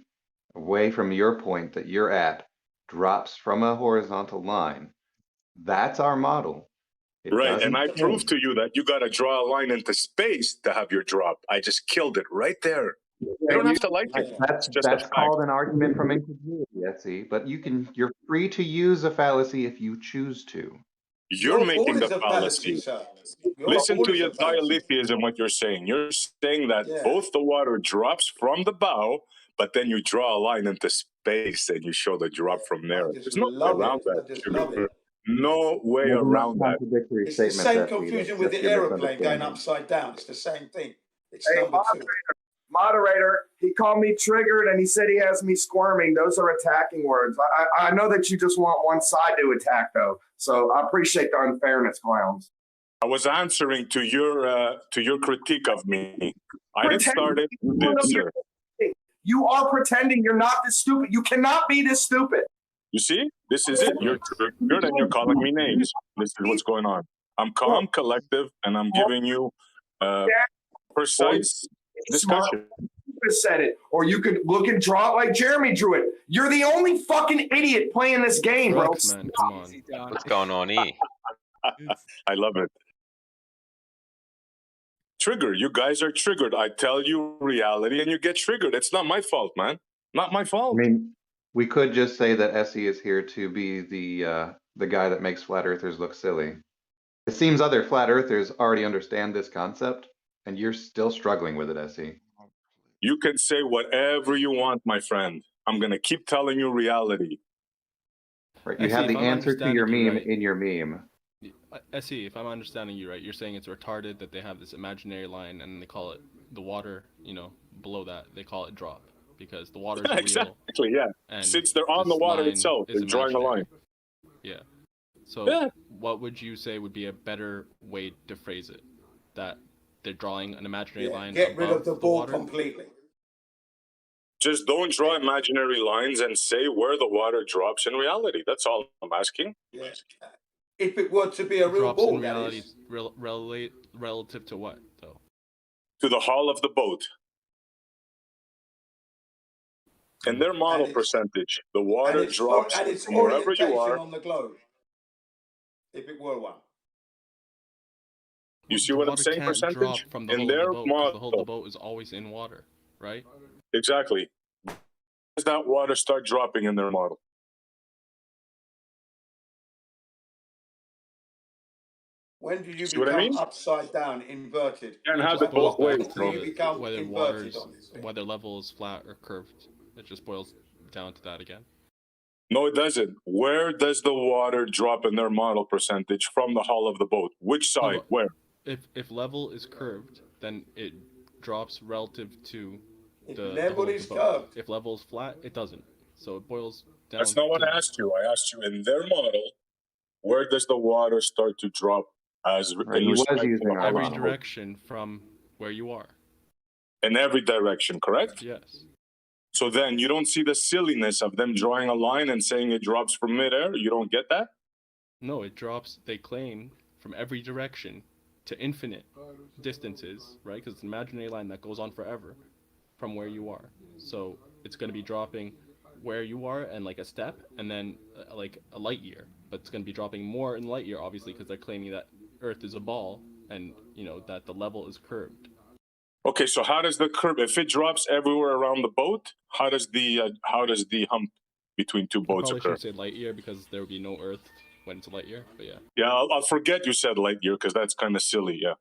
Speaker 8: away from your point that you're at, drops from a horizontal line. That's our model. It
Speaker 3: Right. And
Speaker 8: doesn't
Speaker 3: I
Speaker 8: change.
Speaker 3: proved to you that you got to draw a line into space to have your drop. I just killed it right there. You don't have to like it.
Speaker 8: That's
Speaker 3: It's just a fact.
Speaker 8: called an argument from incongruity, Etsy. But you're free to use a fallacy if you choose to.
Speaker 3: You're
Speaker 2: Your
Speaker 3: making
Speaker 2: ball
Speaker 3: the
Speaker 2: is a fallacy,
Speaker 3: fallacy.
Speaker 2: sir. Your
Speaker 3: Listen
Speaker 2: ball
Speaker 3: to
Speaker 2: is
Speaker 3: your
Speaker 2: a fallacy.
Speaker 3: dialetheism, what you're saying. You're saying that
Speaker 2: Yeah.
Speaker 3: both the water drops from the bow, but then you draw a line into space and you show the drop from there.
Speaker 2: I just
Speaker 3: There's no way
Speaker 2: love
Speaker 3: around
Speaker 2: it.
Speaker 3: that.
Speaker 2: I just love it.
Speaker 3: No way
Speaker 8: There's enough
Speaker 3: around that.
Speaker 8: contradictory
Speaker 2: It's the
Speaker 8: statements,
Speaker 2: same
Speaker 8: Etsy,
Speaker 2: confusion
Speaker 8: that's
Speaker 2: with
Speaker 8: just
Speaker 2: the
Speaker 8: your
Speaker 2: aeroplane going
Speaker 8: misunderstanding.
Speaker 2: upside down. It's the same thing. It's
Speaker 9: Hey,
Speaker 2: number two.
Speaker 9: Moderator, he called me triggered and he said he has me squirming. Those are attacking words. I know that you just want one side to attack, though. So I appreciate the unfairness, clowns.
Speaker 3: I was answering to your critique of me. I didn't start it. You did, sir.
Speaker 9: You are pretending you're not this stupid. You cannot be this stupid.
Speaker 3: You see? This is it. You're triggered and you're calling me names. This is what's going on. I'm calm, collective, and I'm giving you precise discussion.
Speaker 9: You said it, or you could look and draw it like Jeremy drew it. You're the only fucking idiot playing this game, bro.
Speaker 11: Rocks, man, come on.
Speaker 12: What's going on, E?
Speaker 3: I love it. Trigger. You guys are triggered. I tell you reality and you get triggered. It's not my fault, man. Not my fault.
Speaker 8: I mean, we could just say that Essie is here to be the guy that makes flat earthers look silly. It seems other flat earthers already understand this concept, and you're still struggling with it, Essie.
Speaker 3: You can say whatever you want, my friend. I'm going to keep telling you reality.
Speaker 8: Right. You
Speaker 11: Essie,
Speaker 8: have the
Speaker 11: if I'm
Speaker 8: answer to your
Speaker 11: understanding
Speaker 8: meme
Speaker 11: you right,
Speaker 8: in your meme.
Speaker 11: Essie, if I'm understanding you right, you're saying it's retarded that they have this imaginary line and they call it the water, below that, they call it drop. Because the water is real.
Speaker 3: Exactly, yeah.
Speaker 11: And
Speaker 3: since they're on the
Speaker 11: this
Speaker 3: water
Speaker 11: line
Speaker 3: itself,
Speaker 11: is
Speaker 3: they're drawing a line.
Speaker 11: Yeah. So what would you say would be a better way to phrase it? That they're drawing an imaginary line
Speaker 2: Get rid
Speaker 11: above
Speaker 2: of the ball
Speaker 11: water?
Speaker 2: completely.
Speaker 3: Just don't draw imaginary lines and say where the water drops in reality. That's all I'm asking.
Speaker 2: Yeah. If it were to be a real
Speaker 11: Drops
Speaker 2: ball,
Speaker 11: in
Speaker 2: that
Speaker 11: reality
Speaker 2: is.
Speaker 11: relative to what, though?
Speaker 3: To the hull of the boat. And their model percentage, the water drops
Speaker 2: and its
Speaker 3: from wherever you
Speaker 2: orientation
Speaker 3: are.
Speaker 2: on the globe. If it were one.
Speaker 3: You see what I'm saying? Percentage
Speaker 11: Drop from the
Speaker 3: in
Speaker 11: hull
Speaker 3: their
Speaker 11: of the boat, 'cause the hull of the
Speaker 3: model.
Speaker 11: boat is always in water, right?
Speaker 3: Exactly. Does that water start dropping in their model?
Speaker 2: When do you
Speaker 3: See what I
Speaker 2: become
Speaker 3: mean?
Speaker 2: upside down, inverted?
Speaker 3: Can't have
Speaker 11: just
Speaker 3: it both
Speaker 11: boils
Speaker 3: ways,
Speaker 11: down
Speaker 3: bro.
Speaker 2: Do you
Speaker 11: to
Speaker 2: become
Speaker 11: whether
Speaker 2: inverted on this thing?
Speaker 11: whether level is flat or curved. It just boils down to that again.
Speaker 3: No, it doesn't. Where does the water drop in their model percentage from the hull of the boat? Which side?
Speaker 11: but
Speaker 3: Where?
Speaker 11: If level is curved, then it drops relative to
Speaker 2: If
Speaker 11: the
Speaker 2: level
Speaker 11: hull of
Speaker 2: is
Speaker 11: the boat.
Speaker 2: curved.
Speaker 11: If level is flat, it doesn't. So it boils down.
Speaker 3: That's not what
Speaker 11: to
Speaker 3: I asked you. I asked you in their model, where does the water start to drop as
Speaker 8: Right,
Speaker 3: in
Speaker 8: he was
Speaker 3: respect to
Speaker 8: using
Speaker 3: the
Speaker 8: our
Speaker 3: hull of
Speaker 11: every
Speaker 3: the boat?
Speaker 11: direction from where you are.
Speaker 3: In every direction, correct?
Speaker 11: Yes.
Speaker 3: So then you don't see the silliness of them drawing a line and saying it drops from midair? You don't get that?
Speaker 11: No, it drops, they claim, from every direction to infinite distances, right? Because it's an imaginary line that goes on forever from where you are. So it's going to be dropping where you are and like a step and then like a light year. But it's going to be dropping more in light year, obviously, because they're claiming that Earth is a ball and, that the level is curved.
Speaker 3: Okay, so how does the curve, if it drops everywhere around the boat, how does the hump between two boats
Speaker 11: Probably
Speaker 3: occur?
Speaker 11: shouldn't say light year because there would be no Earth when it's a light year, but yeah.
Speaker 3: Yeah, I'll forget you said light year because that's kind of silly, yeah.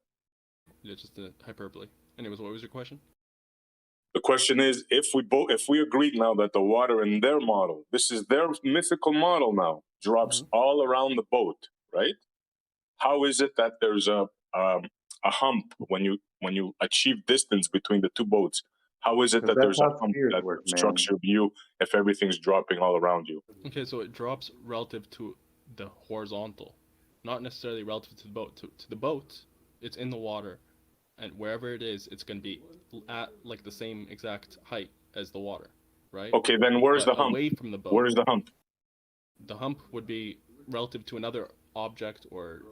Speaker 11: Yeah, just a hyperbole. Anyways, what was your question?
Speaker 3: The question is, if we agreed now that the water in their model, this is their mythical model now, drops all around the boat, right? How is it that there's a hump when when you achieve distance between the two boats, how is it that
Speaker 8: That's
Speaker 3: there's a
Speaker 8: how
Speaker 3: hump
Speaker 8: spheres
Speaker 3: that
Speaker 8: work, man.
Speaker 3: obstructs your view if everything's dropping all around you?
Speaker 11: Okay, so it drops relative to the horizontal, not necessarily relative to the boat. To the boat, it's in the water, and wherever it is, it's going to be at like the same exact height as the water, right?
Speaker 3: Okay, then where's
Speaker 11: But
Speaker 3: the hump?
Speaker 11: away from the boat,
Speaker 3: Where's the hump?
Speaker 11: the hump would be relative to another object, or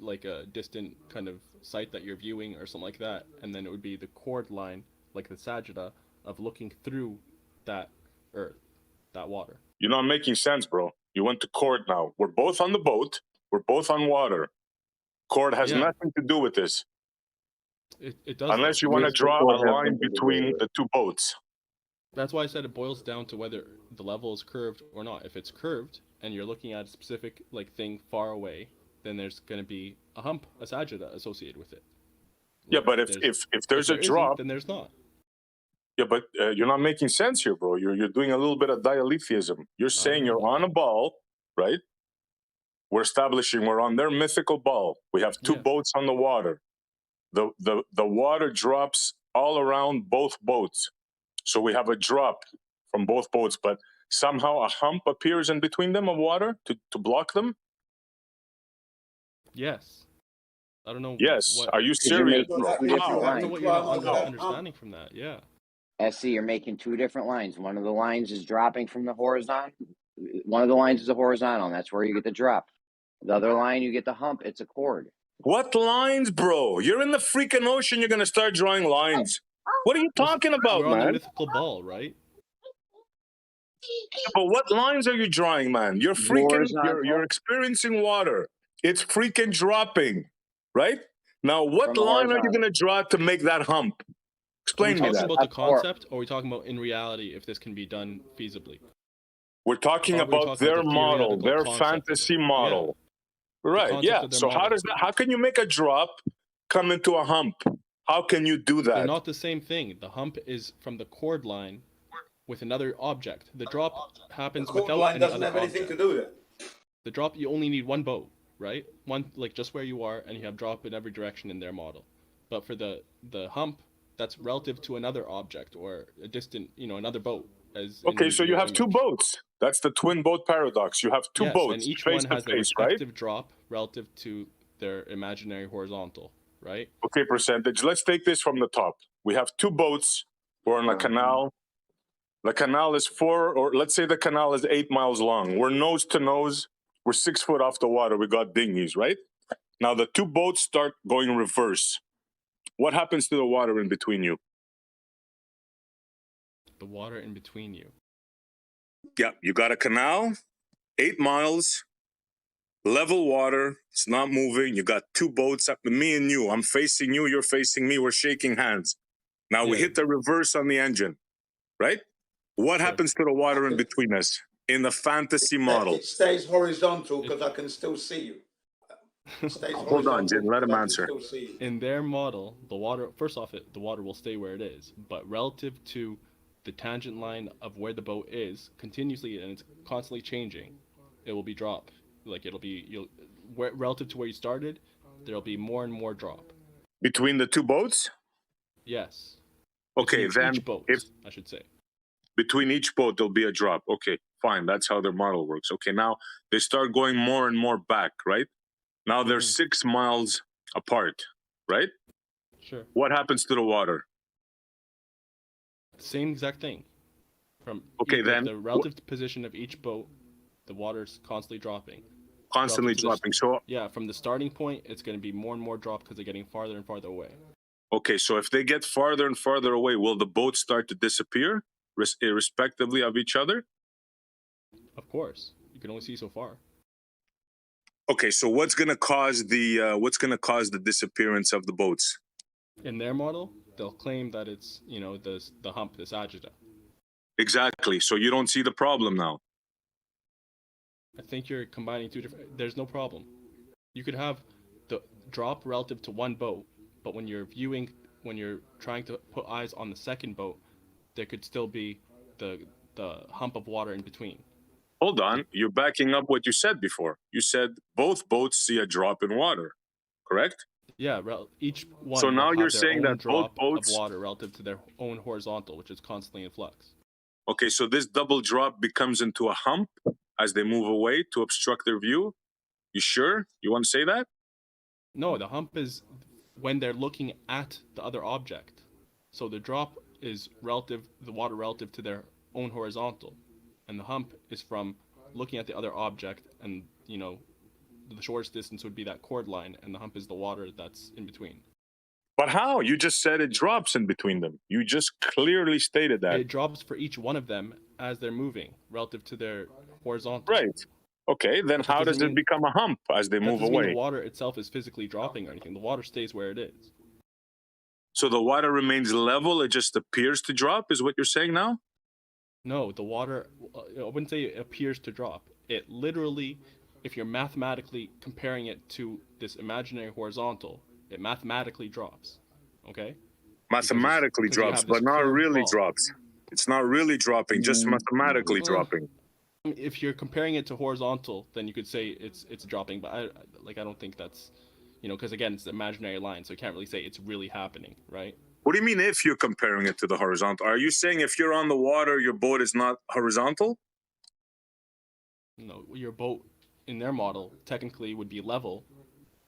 Speaker 11: like a distant kind of site that you're viewing or something like that, and then it would be the chord line, like the sagitta, of looking through that earth, that water.
Speaker 3: You're not making sense, bro. You went to chord now. We're both on the boat. We're both on water. Chord has
Speaker 11: Yeah.
Speaker 3: nothing to do with this.
Speaker 11: It does.
Speaker 3: Unless you
Speaker 11: though.
Speaker 3: want to
Speaker 8: Yes, the
Speaker 3: draw
Speaker 8: chord
Speaker 3: a
Speaker 8: has
Speaker 3: line
Speaker 8: something to do
Speaker 3: between
Speaker 8: with it.
Speaker 3: the two boats.
Speaker 11: That's why I said it boils down to whether the level is curved or not. If it's curved and you're looking at a specific thing far away, then there's going to be a hump, a sagitta associated with it.
Speaker 3: Yeah, but if there's a
Speaker 11: there
Speaker 3: drop,
Speaker 11: isn't, then there's not.
Speaker 3: yeah, but you're not making sense here, bro. You're doing a little bit of dialetheism. You're saying you're on a ball, right? We're establishing we're on their mythical ball. We have two boats on the water. The water drops all around both boats. So we have a drop from both boats, but somehow a hump appears in between them of water to block them?
Speaker 11: Yes. I don't know.
Speaker 3: Yes.
Speaker 11: What,
Speaker 3: Are you
Speaker 5: Because you're
Speaker 3: serious,
Speaker 5: making
Speaker 3: bro?
Speaker 5: two different
Speaker 11: I don't know
Speaker 5: lines.
Speaker 11: what you're not understanding from that. Yeah.
Speaker 5: SC, you're making two different lines. One of the lines is dropping from the horizontal. One of the lines is a horizontal, and that's where you get the drop. The other line, you get the hump. It's a chord.
Speaker 3: What lines, bro? You're in the freaking ocean. You're going to start drawing lines. What are you talking about,
Speaker 11: We're on the
Speaker 3: man?
Speaker 11: mythical ball, right?
Speaker 3: But what lines are you drawing, man? You're freaking, you're experiencing water. It's freaking dropping, right? Now, what
Speaker 5: From a
Speaker 3: line are you
Speaker 5: horizontal.
Speaker 3: going to draw to make that hump?
Speaker 11: Are we
Speaker 3: Explain me
Speaker 11: talking
Speaker 3: that.
Speaker 11: about the concept, or are we talking about in reality if this can be done feasibly?
Speaker 3: We're talking about their model, their fantasy model. Right, yeah. So how can you make a drop come into a hump? How can you do that?
Speaker 11: They're not the same thing. The hump is from the chord line with another object. The drop happens
Speaker 2: chord
Speaker 11: without
Speaker 2: line
Speaker 11: any
Speaker 2: doesn't
Speaker 11: other
Speaker 2: have anything
Speaker 11: object.
Speaker 2: to do with it.
Speaker 11: The drop, you only need one boat, right? One, like just where you are, and you have drop in every direction in their model. But for the hump, that's relative to another object or a distant, another boat.
Speaker 3: Okay, so you have two boats. That's the twin boat paradox. You have two boats
Speaker 11: and each
Speaker 3: face
Speaker 11: one
Speaker 3: to
Speaker 11: has a
Speaker 3: face, right?
Speaker 11: respective drop relative to their imaginary horizontal, right?
Speaker 3: Okay, percentage. Let's take this from the top. We have two boats. We're on a canal. The canal is let's say the canal is 8 miles long. We're nose to nose. We're 6 foot off the water. We got dinghies, right? Now the two boats start going reverse. What happens to the water in between you?
Speaker 11: The water in between you.
Speaker 3: Yeah, you got a canal, 8 miles, level water. It's not moving. You got two boats, me and you. I'm facing you. You're facing me. We're shaking hands. Now we hit the reverse on the engine, right? What happens to the water in between us in the fantasy model?
Speaker 2: It stays horizontal because I can still see you.
Speaker 3: Hold on, Jim. Let him answer.
Speaker 11: In their model, the water, first off, the water will stay where it is, but relative to the tangent line of where the boat is, continuously, and it's constantly changing, it will be drop. Like relative to where you started, there'll be more and more drop.
Speaker 3: Between the two boats?
Speaker 11: Yes.
Speaker 3: Okay,
Speaker 11: between
Speaker 3: then
Speaker 11: each boat, I should say.
Speaker 3: Between each boat, there'll be a drop. Okay, fine. That's how their model works. Okay, now they start going more and more back, right? Now they're 6 miles apart, right?
Speaker 11: Sure.
Speaker 3: What happens to the water?
Speaker 11: Same exact thing. From
Speaker 3: then
Speaker 11: the relative position of each boat, the water's constantly dropping.
Speaker 3: Constantly dropping. So
Speaker 11: yeah, from the starting point, it's going to be more and more drop because they're getting farther and farther away.
Speaker 3: Okay, so if they get farther and farther away, will the boats start to disappear, irrespectively of each other?
Speaker 11: Of course, you can only see so far.
Speaker 3: Okay, so what's going to cause the disappearance of the boats?
Speaker 11: In their model, they'll claim that it's the hump, this agita.
Speaker 3: Exactly. So you don't see the problem now.
Speaker 11: I think you're combining two different. There's no problem. You could have the drop relative to one boat, but when you're trying to put eyes on the second boat, there could still be the hump of water in between.
Speaker 3: Hold on, you're backing up what you said before. You said both boats see a drop in water, correct?
Speaker 11: Yeah, each one.
Speaker 3: So now
Speaker 11: will
Speaker 3: you're
Speaker 11: have their
Speaker 3: saying
Speaker 11: own
Speaker 3: that both
Speaker 11: drop
Speaker 3: boats.
Speaker 11: of water relative to their own horizontal, which is constantly in flux.
Speaker 3: Okay, so this double drop becomes into a hump as they move away to obstruct their view. You sure? You want to say that?
Speaker 11: No, the hump is when they're looking at the other object. So the drop is the water relative to their own horizontal, and the hump is from looking at the other object, and the shortest distance would be that chord line, and the hump is the water that's in between.
Speaker 3: But how? You just said it drops in between them. You just clearly stated that.
Speaker 11: It drops for each one of them as they're moving relative to their horizontal.
Speaker 3: Right. Okay, then how does it become a hump as they move away?
Speaker 11: The water itself is physically dropping or anything. The water stays where it is.
Speaker 3: So the water remains level, it just appears to drop, is what you're saying now?
Speaker 11: No, the water, I wouldn't say it appears to drop. It literally, if you're mathematically comparing it to this imaginary horizontal, it mathematically drops. Okay?
Speaker 3: Mathematically drops, but not really drops. It's not really dropping, just mathematically dropping.
Speaker 11: If you're comparing it to horizontal, then you could say it's dropping, but I don't think that's, because again, it's the imaginary line, so you can't really say it's really happening, right?
Speaker 3: What do you mean if you're comparing it to the horizontal? Are you saying if you're on the water, your boat is not horizontal?
Speaker 11: No, your boat in their model technically would be level,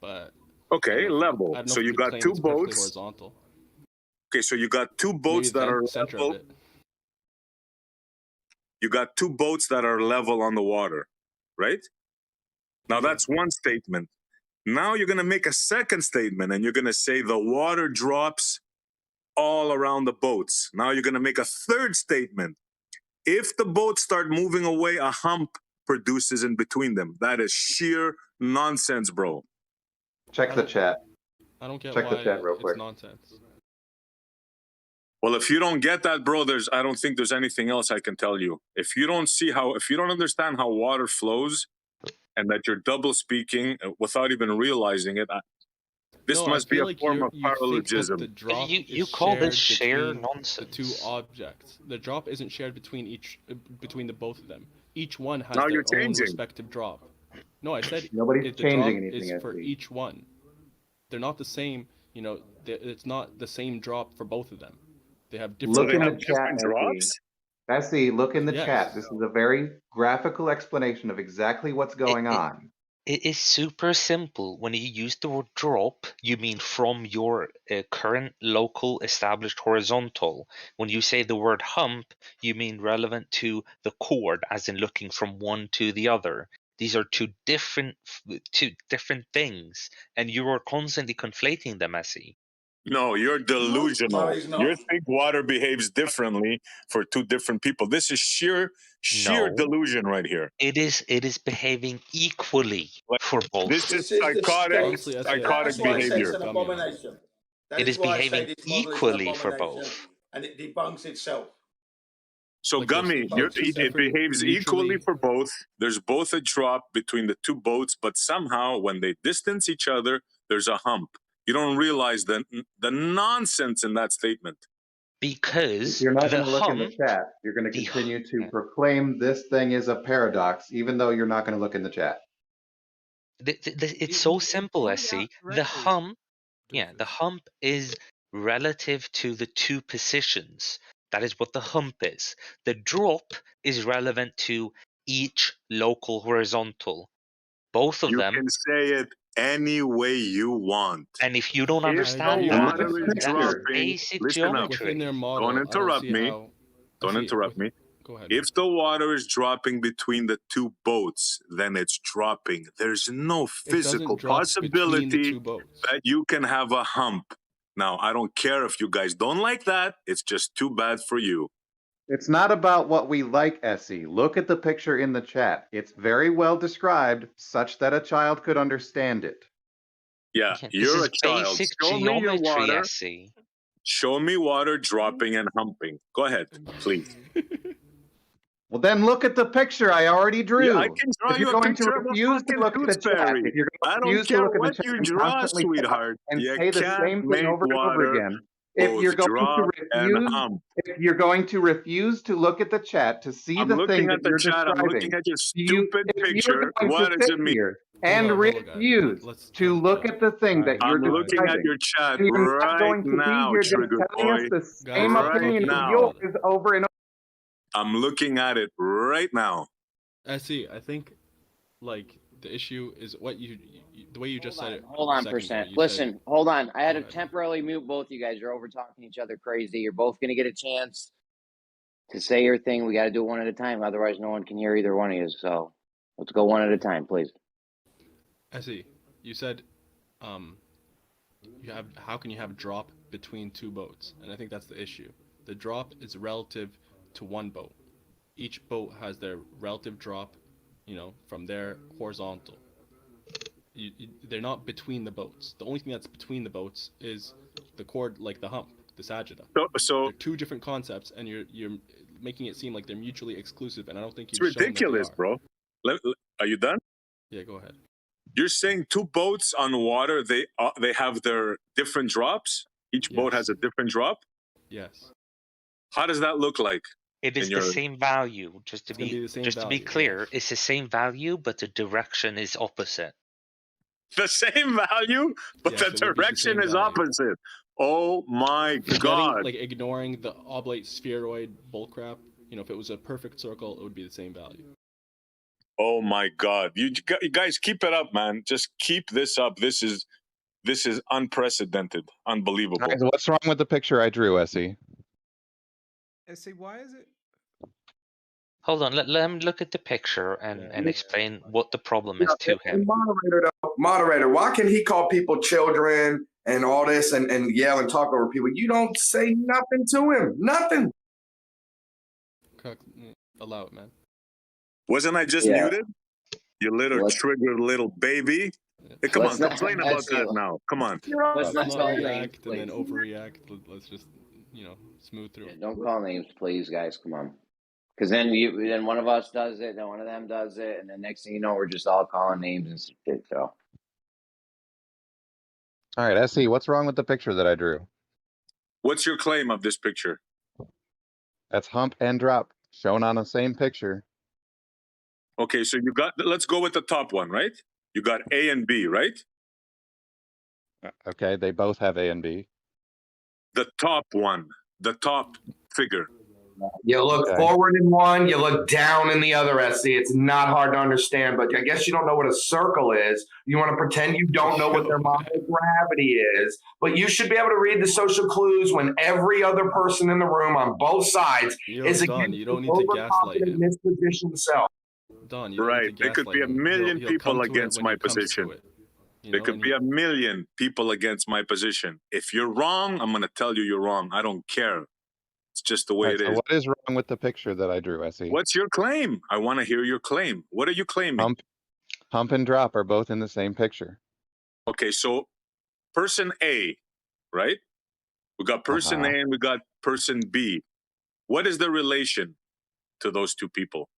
Speaker 11: but...
Speaker 3: Okay, level. So you got two boats.
Speaker 11: Horizontal.
Speaker 3: Okay, so you got two boats that are level. You got two boats that are level on the water, right? Now that's one statement. Now you're going to make a second statement, and you're going to say the water drops all around the boats. Now you're going to make a third statement. If the boats start moving away, a hump produces in between them. That is sheer nonsense, bro.
Speaker 8: Check the chat.
Speaker 11: I don't get
Speaker 8: Check
Speaker 11: why
Speaker 8: the chat real quick.
Speaker 11: It's nonsense.
Speaker 3: Well, if you don't get that, bro, I don't think there's anything else I can tell you. If you don't understand how water flows, and that you're double speaking without even realizing it, this must be a form of parallelism.
Speaker 10: You call this share nonsense?
Speaker 11: The two objects. The drop isn't shared between the both of them. Each one has
Speaker 3: Now
Speaker 11: their
Speaker 3: you're
Speaker 11: own
Speaker 3: changing.
Speaker 11: respective drop. No, I said
Speaker 8: Nobody's
Speaker 11: the
Speaker 8: changing
Speaker 11: drop
Speaker 8: anything.
Speaker 11: is for each one. They're not the same. It's not the same drop for both of them. They have different.
Speaker 8: Look in the chat, drops. Essie, look in the chat. This is a very graphical explanation of exactly what's going on.
Speaker 12: It is super simple. When you use the word drop, you mean from your current local established horizontal. When you say the word hump, you mean relevant to the chord, as in looking from one to the other. These are two different things, and you are constantly conflating them, Essie.
Speaker 3: No, you're delusional.
Speaker 2: No, he's not.
Speaker 3: You think water behaves differently for two different people. This is sheer delusion right here.
Speaker 12: It is behaving equally for both.
Speaker 3: This is psychotic behavior.
Speaker 2: It's an abomination.
Speaker 12: It is behaving equally for both.
Speaker 2: And it debunks itself.
Speaker 3: So, Gummy, it behaves equally for both. There's both a drop between the two boats, but somehow when they distance each other, there's a hump. You don't realize the nonsense in that statement.
Speaker 12: Because
Speaker 8: you're not going to look in the chat. You're going to continue to proclaim this thing is a paradox, even though you're not going to look in the chat.
Speaker 12: It's so simple, Essie. The hump is relative to the two positions. That is what the hump is. The drop is relevant to each local horizontal. Both of them.
Speaker 3: You can say it any way you want.
Speaker 12: And if you don't understand that's basic geometry.
Speaker 3: Don't interrupt me. Don't interrupt me.
Speaker 11: Go ahead.
Speaker 3: If the water is dropping between the two boats, then it's dropping. There's no physical possibility that you can have a hump. Now, I don't care if you guys don't like that. It's just too bad for you.
Speaker 8: It's not about what we like, Essie. Look at the picture in the chat. It's very well described, such that a child could understand it.
Speaker 3: Yeah, you're a child. Show me your water.
Speaker 12: Essie.
Speaker 3: Show me water dropping and humping. Go ahead, please.
Speaker 8: Well, then look at the picture I already drew.
Speaker 3: Yeah, I can draw you a picture of a fucking tooth fairy. I don't care what you draw, sweetheart.
Speaker 8: And
Speaker 3: you
Speaker 8: say the same thing over and over again. If you're going to refuse to look at the chat to see the thing that you're describing,
Speaker 3: I'm looking at your stupid picture. What does it mean?
Speaker 8: and
Speaker 11: hold on, guys.
Speaker 8: refuse
Speaker 11: Let's
Speaker 8: to look at the thing that you're
Speaker 3: I'm looking at
Speaker 8: describing.
Speaker 3: your chat
Speaker 8: And you're not
Speaker 3: right
Speaker 8: going to be
Speaker 3: now,
Speaker 8: here just
Speaker 3: Trigger
Speaker 8: telling us
Speaker 3: Boy.
Speaker 8: the same
Speaker 11: Guys,
Speaker 8: opinion
Speaker 3: Right
Speaker 8: of
Speaker 3: now.
Speaker 8: yours over and over.
Speaker 3: I'm looking at it right now.
Speaker 11: I see. I think, like, the issue is what the way you just said it.
Speaker 5: Hold on,
Speaker 11: a second ago,
Speaker 5: percent.
Speaker 11: you
Speaker 5: Listen,
Speaker 11: said-
Speaker 5: hold on. I had
Speaker 11: Go
Speaker 5: to
Speaker 11: ahead.
Speaker 5: temporarily mute both you guys. You're over talking each other crazy. You're both gonna get a chance to say your thing. We got to do it one at a time, otherwise no one can hear either one of you. So let's go one at a time, please.
Speaker 11: I see. You said, you have. How can you have drop between two boats? And I think that's the issue. The drop is relative to one boat. Each boat has their relative drop, from their horizontal. They're not between the boats. The only thing that's between the boats is the chord, like the hump, the sagitta.
Speaker 3: So
Speaker 11: they're two different concepts, and you're making it seem like they're mutually exclusive, and I don't think
Speaker 3: it's
Speaker 11: you've shown
Speaker 3: ridiculous,
Speaker 11: that they are.
Speaker 3: bro. Are you done?
Speaker 11: Yeah, go ahead.
Speaker 3: You're saying two boats on water, they have their different drops? Each boat has a different drop?
Speaker 11: Yes.
Speaker 3: How does that look like?
Speaker 12: It is the same value. Just to be clear, it's the same value, but the direction is opposite.
Speaker 3: The same value, but
Speaker 11: Yes,
Speaker 3: the
Speaker 11: it would be the
Speaker 3: direction
Speaker 11: same
Speaker 3: is
Speaker 11: value.
Speaker 3: opposite. Oh my God.
Speaker 11: Ignoring the oblate spheroid bullcrap, if it was a perfect circle, it would be the same value.
Speaker 3: Oh my God. You guys keep it up, man. Just keep this up. This is unprecedented. Unbelievable.
Speaker 8: Guys, what's wrong with the picture I drew, Essie?
Speaker 1: Essie, why is it?
Speaker 12: Hold on, let him look at the picture and explain what the problem is to him.
Speaker 9: Moderator, why can he call people children and all this and yell and talk over people? You don't say nothing to him. Nothing.
Speaker 11: Allow it, man.
Speaker 3: Wasn't I just muted? You little triggered little baby. Hey, come on, complain about that now. Come on.
Speaker 11: Let's not react and then overreact. Let's just, smooth through.
Speaker 5: Yeah, don't call names, please, guys. Come on. Because then one of us does it, then one of them does it, and then next thing you know, we're just all calling names and shit. So.
Speaker 8: All right, Essie, what's wrong with the picture that I drew?
Speaker 3: What's your claim of this picture?
Speaker 8: That's hump and drop shown on the same picture.
Speaker 3: Okay, so let's go with the top one, right? You got A and B, right?
Speaker 8: Okay, they both have A and B.
Speaker 3: The top one, the top figure.
Speaker 9: You look forward in one, you look down in the other, SC. It's not hard to understand, but I guess you don't know what a circle is. You want to pretend you don't know what their model of gravity is, but you should be able to read the social clues when every other person in the room on both sides is
Speaker 11: Don, you don't need to gaslight him.
Speaker 9: Mispositioned self.
Speaker 11: Don,
Speaker 3: right. There could be a million people against my position. There could be a million people against my position. If you're wrong, I'm going to tell you you're wrong. I don't care. It's just the way it is.
Speaker 8: So what is wrong with the picture that I drew, Essie?
Speaker 3: What's your claim? I want to hear your claim. What are you claiming?
Speaker 8: Hump and drop are both in the same picture.
Speaker 3: Okay, so person A, right? We got person A and we got person B. What is the relation to those two people?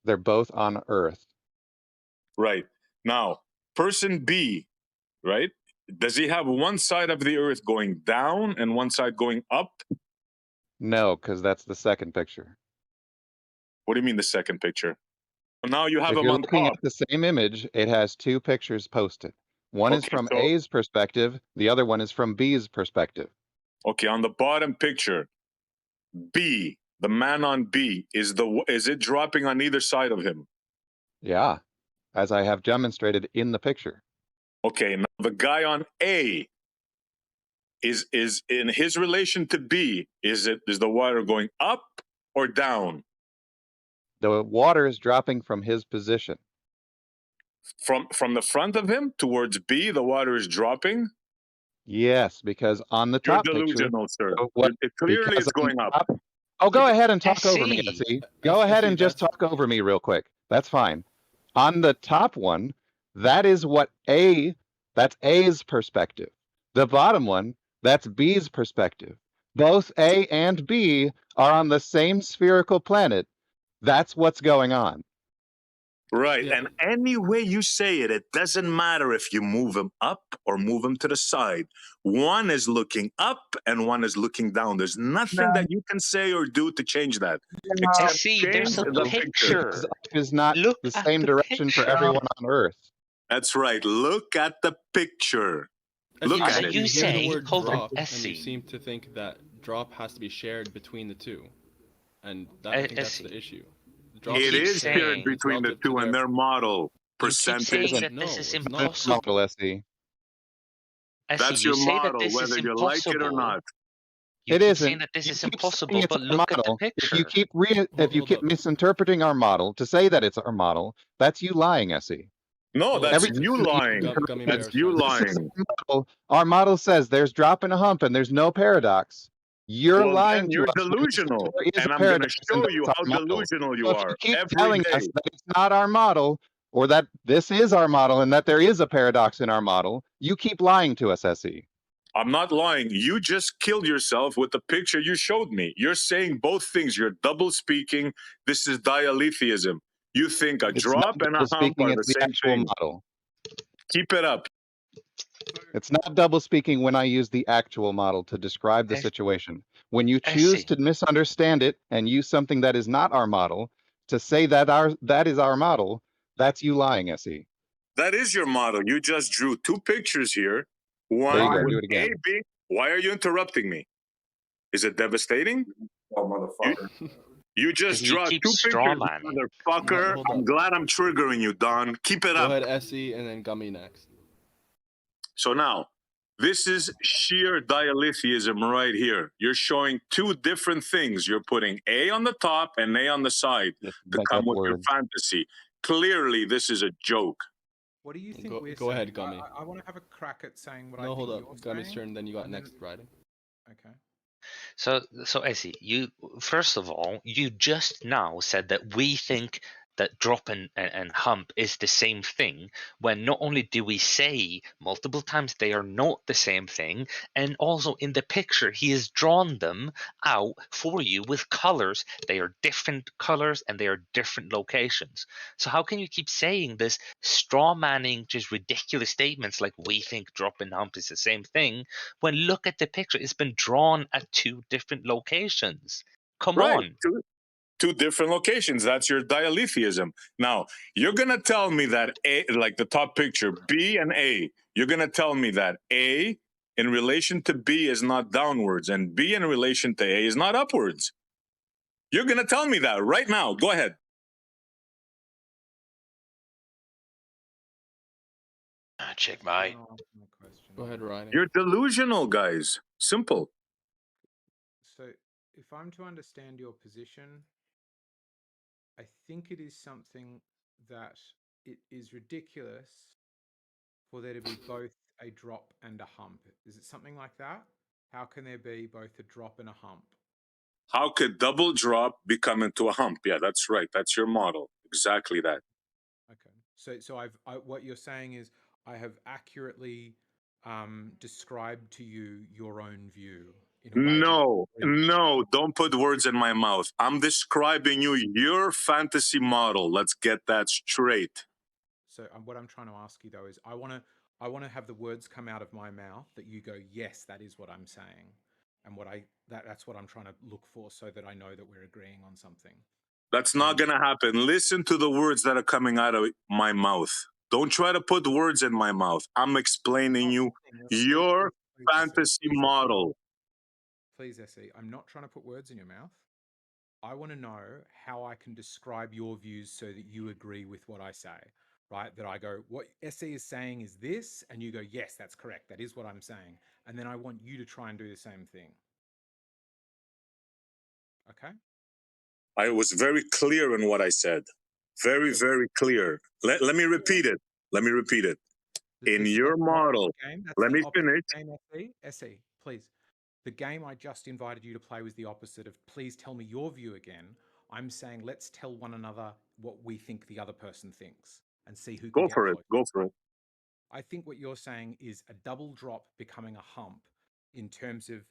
Speaker 8: They're both on Earth.
Speaker 3: Right. Now, person B, right? Does he have one side of the Earth going down and one side going up?
Speaker 8: No, because that's the second picture.
Speaker 3: What do you mean the second picture? Well, now you have
Speaker 8: If
Speaker 3: him
Speaker 8: you're
Speaker 3: on
Speaker 8: looking
Speaker 3: top.
Speaker 8: at the same image, it has two pictures posted. One is from A's perspective. The other one is from B's perspective.
Speaker 3: Okay, on the bottom picture, B, the man on B, is it dropping on either side of him?
Speaker 8: Yeah, as I have demonstrated in the picture.
Speaker 3: Okay, now the guy on A is in his relation to B, is the water going up or down?
Speaker 8: The water is dropping from his position.
Speaker 3: From the front of him towards B, the water is dropping?
Speaker 8: Yes, because on the top
Speaker 3: You're delusional,
Speaker 8: picture,
Speaker 3: sir. Clearly it's going up.
Speaker 8: Go ahead and talk over me, Essie. Go ahead and just talk over me real quick. That's fine. On the top one, that is that's A's perspective. The bottom one, that's B's perspective. Both A and B are on the same spherical planet. That's what's going on.
Speaker 3: Right. Yeah. And any way you say it, it doesn't matter if you move them up or move them to the side. One is looking up and one is looking down. There's nothing that you can say or do to change that.
Speaker 12: See, there's a picture.
Speaker 8: Is not the same direction for everyone on Earth.
Speaker 3: That's right. Look at the picture. Look
Speaker 12: So
Speaker 3: at
Speaker 11: you
Speaker 3: it.
Speaker 12: you
Speaker 11: hear the
Speaker 12: say,
Speaker 11: word
Speaker 12: hold on,
Speaker 11: drop, and you
Speaker 12: Essie.
Speaker 11: seem to think that drop has to be shared between the two, and that, I think that's the issue. Drop
Speaker 3: It
Speaker 12: keep
Speaker 3: is shared
Speaker 12: saying
Speaker 11: it's
Speaker 3: between the
Speaker 11: relative to
Speaker 3: two and their model
Speaker 12: you keep
Speaker 3: percentage.
Speaker 12: saying that
Speaker 11: No,
Speaker 12: this is
Speaker 11: it's not.
Speaker 12: impossible.
Speaker 8: Model, Essie.
Speaker 12: Essie,
Speaker 3: That's
Speaker 12: you
Speaker 3: your
Speaker 12: say that
Speaker 3: model,
Speaker 12: this is
Speaker 3: whether you like it or
Speaker 12: impossible.
Speaker 3: not.
Speaker 12: You
Speaker 8: It
Speaker 12: keep saying
Speaker 8: isn't.
Speaker 12: that this
Speaker 8: You
Speaker 12: is
Speaker 8: keep saying
Speaker 12: impossible,
Speaker 8: it's
Speaker 12: but
Speaker 8: our
Speaker 12: look at the
Speaker 8: model. If you
Speaker 12: picture.
Speaker 8: keep misinterpreting our model to say that it's our model, that's you lying, Essie.
Speaker 3: No,
Speaker 11: Hold up.
Speaker 3: that's
Speaker 8: Everything
Speaker 3: you
Speaker 8: that you
Speaker 3: lying.
Speaker 11: Gummy
Speaker 3: That's
Speaker 11: Bear's
Speaker 3: you
Speaker 11: trying to
Speaker 8: This
Speaker 11: say
Speaker 8: is
Speaker 3: lying.
Speaker 8: our model says there's drop and a hump and there's no paradox. You're
Speaker 3: Well,
Speaker 8: lying
Speaker 3: then
Speaker 8: to
Speaker 3: you're
Speaker 8: us when you say
Speaker 3: delusional,
Speaker 8: there is
Speaker 3: and
Speaker 8: a
Speaker 3: I'm going to
Speaker 8: paradox and
Speaker 3: show
Speaker 8: that
Speaker 3: you
Speaker 8: it's our
Speaker 3: how
Speaker 8: model.
Speaker 3: delusional you
Speaker 8: So if you
Speaker 3: are
Speaker 8: keep
Speaker 3: every
Speaker 8: telling
Speaker 3: day.
Speaker 8: us that it's not our model or that this is our model and that there is a paradox in our model, you keep lying to us, Essie.
Speaker 3: I'm not lying. You just killed yourself with the picture you showed me. You're saying both things. You're double speaking. This is dialetheism. You think a
Speaker 8: It's not
Speaker 3: drop and a
Speaker 8: double
Speaker 3: hump
Speaker 8: speaking,
Speaker 3: are
Speaker 8: it's
Speaker 3: the
Speaker 8: the
Speaker 3: same
Speaker 8: actual
Speaker 3: thing.
Speaker 8: model.
Speaker 3: Keep it up.
Speaker 8: It's not double speaking when I use the actual model to describe the situation. When you choose to misunderstand it and use something that is not our model to say that that is our model, that's you lying, Essie.
Speaker 3: That is your model. You just drew two pictures here.
Speaker 8: There you
Speaker 3: One
Speaker 8: go.
Speaker 3: with
Speaker 8: Do it
Speaker 3: A
Speaker 8: again.
Speaker 3: being. Why are you interrupting me? Is it devastating?
Speaker 9: Oh, motherfucker.
Speaker 3: You just
Speaker 12: He
Speaker 3: draw
Speaker 12: keeps
Speaker 3: two pictures,
Speaker 12: strawmanning.
Speaker 3: motherfucker.
Speaker 11: Hold
Speaker 3: I'm
Speaker 11: up.
Speaker 3: glad I'm triggering you, Don. Keep it
Speaker 11: Go
Speaker 3: up.
Speaker 11: ahead, Essie, and then Gummy next.
Speaker 3: So now, this is sheer dialetheism right here. You're showing two different things. You're putting A on the top and A on the side
Speaker 8: Just
Speaker 3: to
Speaker 8: make
Speaker 3: come
Speaker 8: up
Speaker 3: with your
Speaker 8: words.
Speaker 3: fantasy. Clearly, this is a joke.
Speaker 1: What do you think
Speaker 11: Go,
Speaker 1: we're
Speaker 11: go
Speaker 1: saying?
Speaker 11: ahead, Gummy.
Speaker 1: I want to have a crack at saying what I
Speaker 11: No,
Speaker 1: think
Speaker 11: hold
Speaker 1: you're
Speaker 11: up. Gummy's
Speaker 1: saying.
Speaker 11: turn, then you got
Speaker 1: and
Speaker 11: next,
Speaker 1: then-
Speaker 11: Riding.
Speaker 1: Okay.
Speaker 12: So Essie, you first of all, you just now said that we think that drop and hump is the same thing, when not only do we say multiple times they are not the same thing, and also in the picture he has drawn them out for you with colors. They are different colors and they are different locations. So how can you keep saying this straw manning, just ridiculous statements like we think drop and hump is the same thing, when look at the picture, it's been drawn at two different locations? Come
Speaker 3: Right.
Speaker 12: on.
Speaker 3: Two different locations. That's your dialetheism. Now, you're going to tell me that A, like the top picture, B and A, you're going to tell me that A in relation to B is not downwards and B in relation to A is not upwards. You're going to tell me that right now. Go ahead.
Speaker 13: Checkmate.
Speaker 11: Go ahead, Riding.
Speaker 3: You're delusional, guys. Simple.
Speaker 1: So, if I'm to understand your position, I think it is something that it is ridiculous for there to be both a drop and a hump. Is it something like that? How can there be both a drop and a hump?
Speaker 3: How could double drop become into a hump? Yeah, that's right. That's your model. Exactly that.
Speaker 1: Okay. So what you're saying is I have accurately described to you your own view in a way.
Speaker 3: No, don't put words in my mouth. I'm describing you your fantasy model. Let's get that straight.
Speaker 1: So what I'm trying to ask you though is I want to have the words come out of my mouth that you go, yes, that is what I'm saying, and that's what I'm trying to look for so that I know that we're agreeing on something.
Speaker 3: That's not going to happen. Listen to the words that are coming out of my mouth. Don't try to put words in my mouth. I'm explaining you your fantasy model.
Speaker 1: Please, Essie, I'm not trying to put words in your mouth. I want to know how I can describe your views so that you agree with what I say, right? That I go, what Essie is saying is this, and you go, yes, that's correct. That is what I'm saying. And then I want you to try and do the same thing. Okay?
Speaker 3: I was very clear in what I said. Very, very clear. Let me repeat it. Let me repeat it. In your model, let me finish.
Speaker 1: Essie, please. The game I just invited you to play was the opposite of please tell me your view again. I'm saying let's tell one another what we think the other person thinks and see who can
Speaker 3: Go
Speaker 1: get
Speaker 3: for it.
Speaker 1: closer.
Speaker 3: Go for it.
Speaker 1: I think what you're saying is a double drop becoming a hump in terms of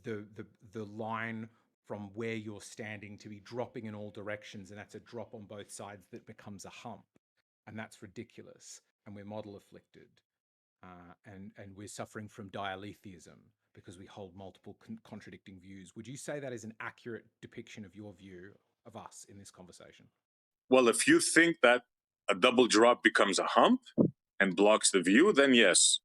Speaker 1: the line from where you're standing to be dropping in all directions, and that's a drop on both sides that becomes a hump, and that's ridiculous. And we're model afflicted, and we're suffering from dialetheism because we hold multiple contradicting views. Would you say that is an accurate depiction of your view of us in this conversation?
Speaker 3: Well, if you think that a double drop becomes a hump and blocks the view, then yes.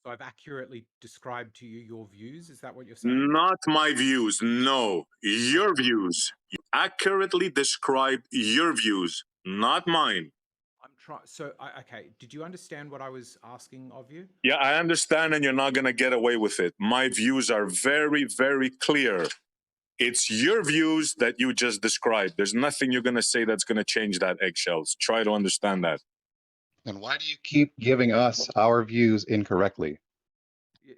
Speaker 1: So I've accurately described to you your views. Is that what you're saying?
Speaker 3: Not my views. No, your views. You accurately described your views, not mine.
Speaker 1: I'm trying. So, okay. Did you understand what I was asking of you?
Speaker 3: Yeah, I understand, and you're not going to get away with it. My views are very, very clear. It's your views that you just described. There's nothing you're going to say that's going to change that, eggshells. Try to understand that.
Speaker 8: And why do you keep giving us our views incorrectly?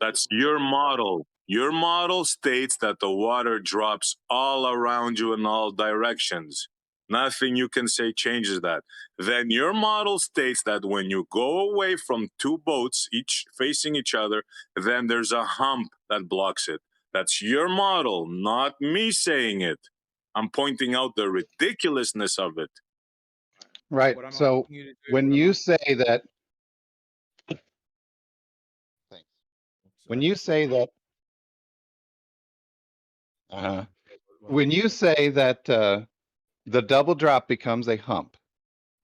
Speaker 3: That's your model. Your model states that the water drops all around you in all directions. Nothing you can say changes that. Then your model states that when you go away from two boats, each facing each other, then there's a hump that blocks it. That's your model, not me saying it. I'm pointing out the ridiculousness of it.
Speaker 8: Right. So when you say that, when you say that, when you say that the double drop becomes a hump,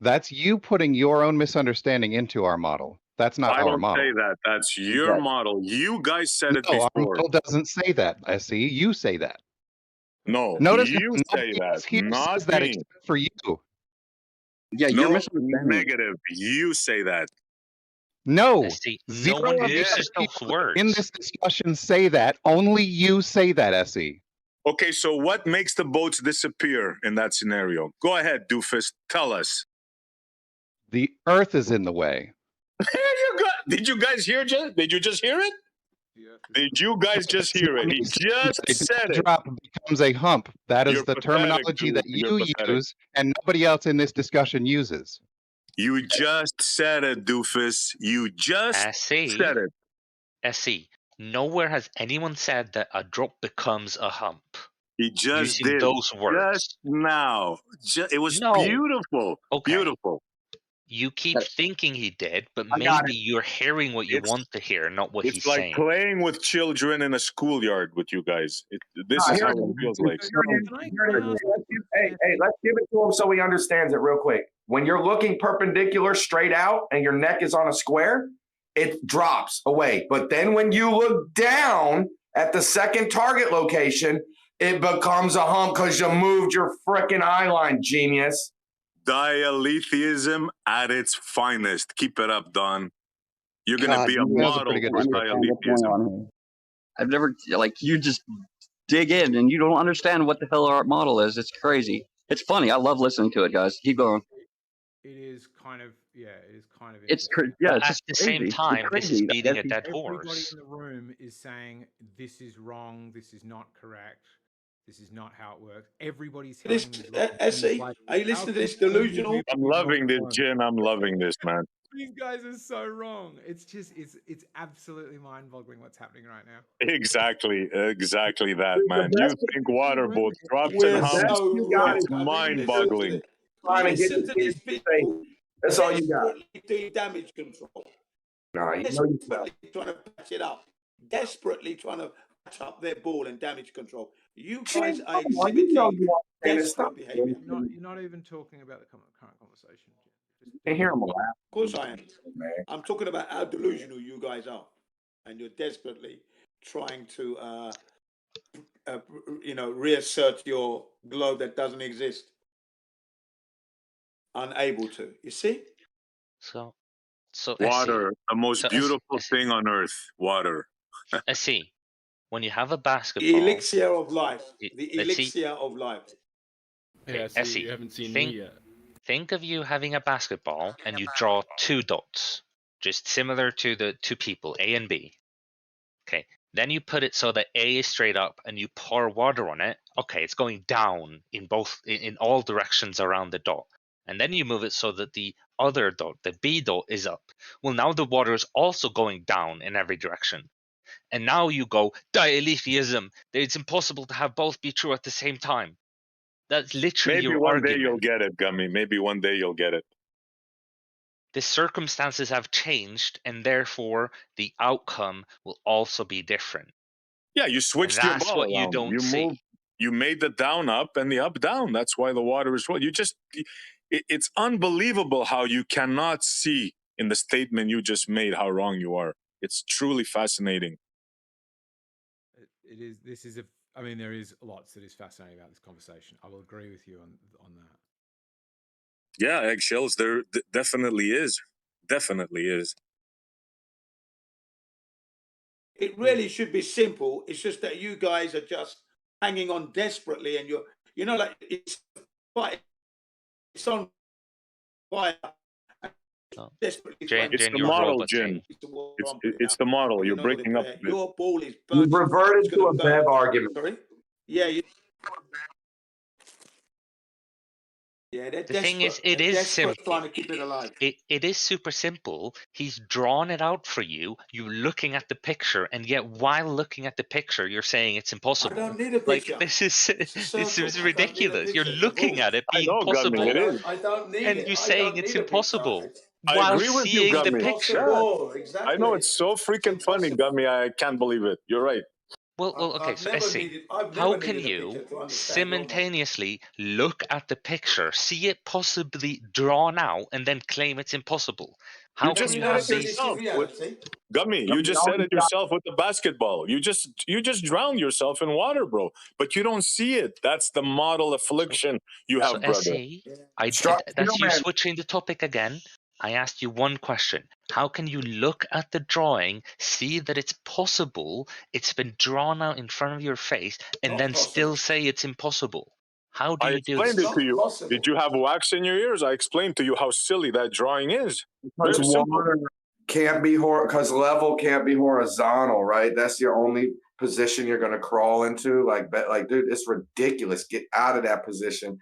Speaker 8: that's you putting your own misunderstanding into our model. That's not
Speaker 3: I
Speaker 8: our
Speaker 3: don't
Speaker 8: model.
Speaker 3: say that. That's your model. You guys said it before.
Speaker 8: Our model doesn't say that. I see. You say that.
Speaker 3: No,
Speaker 8: Notice
Speaker 3: you say that,
Speaker 8: here
Speaker 3: not
Speaker 8: says that
Speaker 3: me.
Speaker 8: except for you.
Speaker 10: Yeah,
Speaker 3: No,
Speaker 10: you're misunderstanding.
Speaker 3: negative. You say that.
Speaker 8: No,
Speaker 12: See, no
Speaker 8: zero
Speaker 12: one
Speaker 8: of the
Speaker 12: uses
Speaker 8: other
Speaker 12: those
Speaker 8: people
Speaker 12: words.
Speaker 8: in this discussion say that. Only you say that, SE.
Speaker 3: Okay, so what makes the boats disappear in that scenario? Go ahead, doofus. Tell us.
Speaker 8: The Earth is in the way.
Speaker 3: Did you guys hear? Did you just hear it? Did you guys just hear it? He just said it.
Speaker 8: Drop becomes a hump. That is
Speaker 3: You're
Speaker 8: the
Speaker 3: pathetic,
Speaker 8: terminology
Speaker 3: dude.
Speaker 8: that
Speaker 3: You're
Speaker 8: you
Speaker 3: pathetic.
Speaker 8: use and nobody else in this discussion uses.
Speaker 3: You just said it, doofus. You just said it.
Speaker 12: SE. Nowhere has anyone said that a drop becomes a hump.
Speaker 3: He just
Speaker 12: using
Speaker 3: did.
Speaker 12: those words.
Speaker 3: Just now. It was
Speaker 12: No.
Speaker 3: beautiful.
Speaker 12: Okay.
Speaker 3: Beautiful.
Speaker 12: You keep thinking he did, but
Speaker 3: I got
Speaker 12: maybe you're hearing what you want to hear, not what he's
Speaker 3: It's like
Speaker 12: saying.
Speaker 3: playing with children in a schoolyard with you guys. This is how it feels like.
Speaker 9: Hey, let's give it to him so he understands it real quick. When you're looking perpendicular straight out and your neck is on a square, it drops away. But then when you look down at the second target location, it becomes a hump because you moved your frickin' eye line, genius.
Speaker 3: Dialetheism at its finest. Keep it up, Don. You're going to be a model for dialetheism.
Speaker 10: I've never, you just dig in and you don't understand what the hell our model is. It's crazy. It's funny. I love listening to it, guys. Keep going.
Speaker 1: It is kind of, yeah, it is kind of.
Speaker 10: It's yeah. It's
Speaker 12: At
Speaker 10: just
Speaker 12: the
Speaker 10: crazy.
Speaker 12: same time, this is beating a dead
Speaker 1: Everybody
Speaker 12: horse.
Speaker 1: in the room is saying this is wrong. This is not correct. This is not how it works. Everybody's
Speaker 2: this. SE, are you listening to this delusional?
Speaker 3: I'm loving this, Jin. I'm loving this, man.
Speaker 1: These guys are so wrong. It's just, it's absolutely mind-boggling what's happening right now.
Speaker 3: Exactly that, man. You think water boats, drops and humps? It's mind-boggling.
Speaker 2: Listen to these people.
Speaker 9: That's all you got.
Speaker 2: Doing damage control.
Speaker 9: No, you
Speaker 2: desperately trying to patch it up. Desperately trying to patch up their ball and damage control. You guys are exhibiting desperate behavior.
Speaker 1: You're not even talking about the current conversation.
Speaker 9: Can't hear him laugh.
Speaker 2: Of course I am. I'm talking about how delusional you guys are, and you're desperately trying to, reassert your globe that doesn't exist. Unable to. You see?
Speaker 12: So
Speaker 3: water, the most beautiful thing on earth. Water.
Speaker 12: I see. When you have a basketball,
Speaker 2: the elixir of life. The elixir of life.
Speaker 11: Yeah, see, you haven't seen me yet.
Speaker 12: Think of you having a basketball and you draw two dots, just similar to the two people, A and B. Okay. Then you put it so that A is straight up and you pour water on it. Okay, it's going down in all directions around the dot. And then you move it so that the other dot, the B dot, is up. Well, now the water is also going down in every direction. And now you go, dialetheism. It's impossible to have both be true at the same time. That's literally your argument.
Speaker 3: Maybe one day you'll get it, Gummy. Maybe one day you'll get it.
Speaker 12: The circumstances have changed, and therefore the outcome will also be different.
Speaker 3: Yeah, you switched your ball.
Speaker 12: That's what you don't see.
Speaker 3: You made the down up and the up down. That's why the water is full. It's unbelievable how you cannot see in the statement you just made how wrong you are. It's truly fascinating.
Speaker 1: It is. This is a. I mean, there is lots that is fascinating about this conversation. I will agree with you on that.
Speaker 3: Yeah, eggshells. There definitely is. Definitely is.
Speaker 2: It really should be simple. It's just that you guys are just hanging on desperately, and you know, like it's on fire. Desperately
Speaker 3: it's the model, Jin. It's the model. You're breaking up a bit.
Speaker 2: Your ball is
Speaker 9: You
Speaker 2: burnt.
Speaker 9: reverted to a Bev argument.
Speaker 2: Sorry? Yeah. Yeah,
Speaker 12: The thing is, it is simple.
Speaker 2: Trying to keep it alive.
Speaker 12: It is super simple. He's drawn it out for you. You're looking at the picture, and yet while looking at the picture, you're saying it's impossible.
Speaker 2: I don't need a picture.
Speaker 12: Like this is ridiculous. You're looking at it being possible,
Speaker 3: Gummy, it is.
Speaker 2: I don't need
Speaker 12: and
Speaker 2: it.
Speaker 12: you're saying it's impossible
Speaker 3: I
Speaker 12: while
Speaker 3: agree with you,
Speaker 12: seeing the
Speaker 3: Gummy.
Speaker 12: picture.
Speaker 2: Exactly.
Speaker 3: I know, it's so freaking funny, Gummy. I can't believe it. You're right.
Speaker 12: Well, okay, so Essie, how can you simultaneously look at the picture, see it possibly drawn out, and then claim it's impossible? How can you have these?
Speaker 3: Gummy, you just said it yourself with the basketball. You just drowned yourself in water, bro. But you don't see it. That's the model affliction you have, brother.
Speaker 12: Essie, that's you switching the topic again. I asked you one question. How can you look at the drawing, see that it's possible, it's been drawn out in front of your face, and then still say it's impossible? How do you do this?
Speaker 3: I explained it to you. Did you have wax in your ears? I explained to you how silly that drawing is.
Speaker 9: Because water can't be because level can't be horizontal, right? That's your only position you're going to crawl into. Like, dude, it's ridiculous. Get out of that position.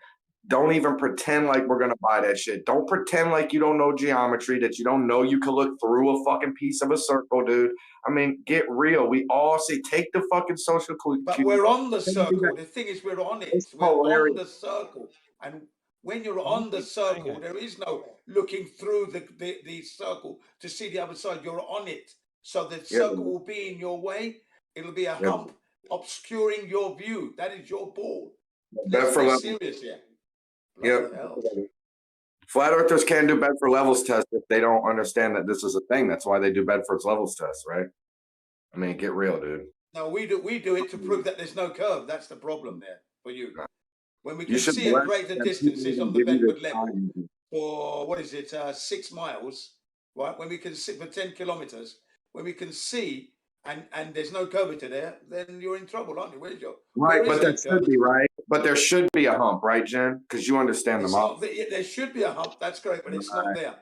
Speaker 9: Don't even pretend like we're going to buy that shit. Don't pretend like you don't know geometry, that you don't know you can look through a fucking piece of a circle, dude. I mean, get real. We all see, take the fucking social clue.
Speaker 2: But we're on the circle. The thing is, we're on it. We're on the circle. And when you're on the circle, there is no looking through the circle to see the other side. You're on it. So the circle will be in your way. It'll be a hump obscuring your view. That is your ball. Let's be serious here.
Speaker 9: Yep. Flat earthers can't do Bedford levels test if they don't understand that this is a thing. That's why they do Bedford's levels test, right? I mean, get real, dude.
Speaker 2: No, we do it to prove that there's no curve. That's the problem there for you. When we can see at greater distances on the Bedford level for, what is it, 6 miles, right? When we can see for 10 kilometers, when we can see and there's no curvature there, then you're in trouble, aren't you? Where's your
Speaker 9: right? But there should be, right? But there should be a hump, right, Jen? Because you understand the model.
Speaker 2: There should be a hump. That's correct, but it's not there.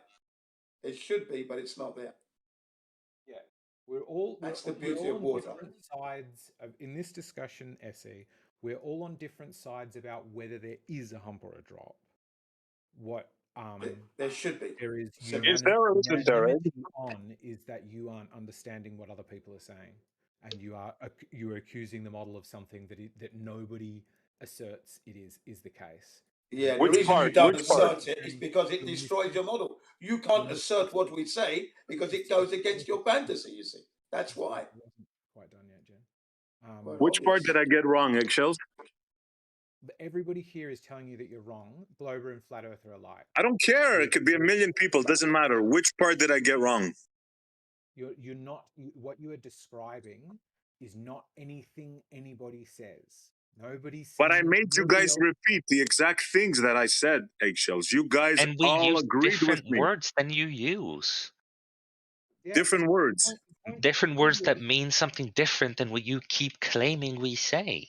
Speaker 2: It should be, but it's not there.
Speaker 1: Yeah, that's
Speaker 2: the beauty of water.
Speaker 1: Different sides in this discussion, Essie. We're all on different sides about whether there is a hump or a drop. What
Speaker 2: there should be.
Speaker 1: There is.
Speaker 3: Is there or isn't there?
Speaker 1: Is that you aren't understanding what other people are saying, and you're accusing the model of something that nobody asserts it is the case.
Speaker 2: Yeah, the reason you don't assert it is because it destroys your model. You can't assert what we say because it goes against your fantasy, you see. That's why.
Speaker 1: It wasn't quite done yet, Jen.
Speaker 3: Which part did I get wrong, eggshells?
Speaker 1: Everybody here is telling you that you're wrong. Glober and Flat Earth are alike.
Speaker 3: I don't care. It could be a million people. It doesn't matter. Which part did I get wrong?
Speaker 1: You're not. What you are describing is not anything anybody says. Nobody's.
Speaker 3: But I made you guys repeat the exact things that I said, eggshells. You guys all agreed with me.
Speaker 12: Different words than you use.
Speaker 1: Yeah.
Speaker 3: Different words.
Speaker 12: Different words that mean something different than what you keep claiming we say.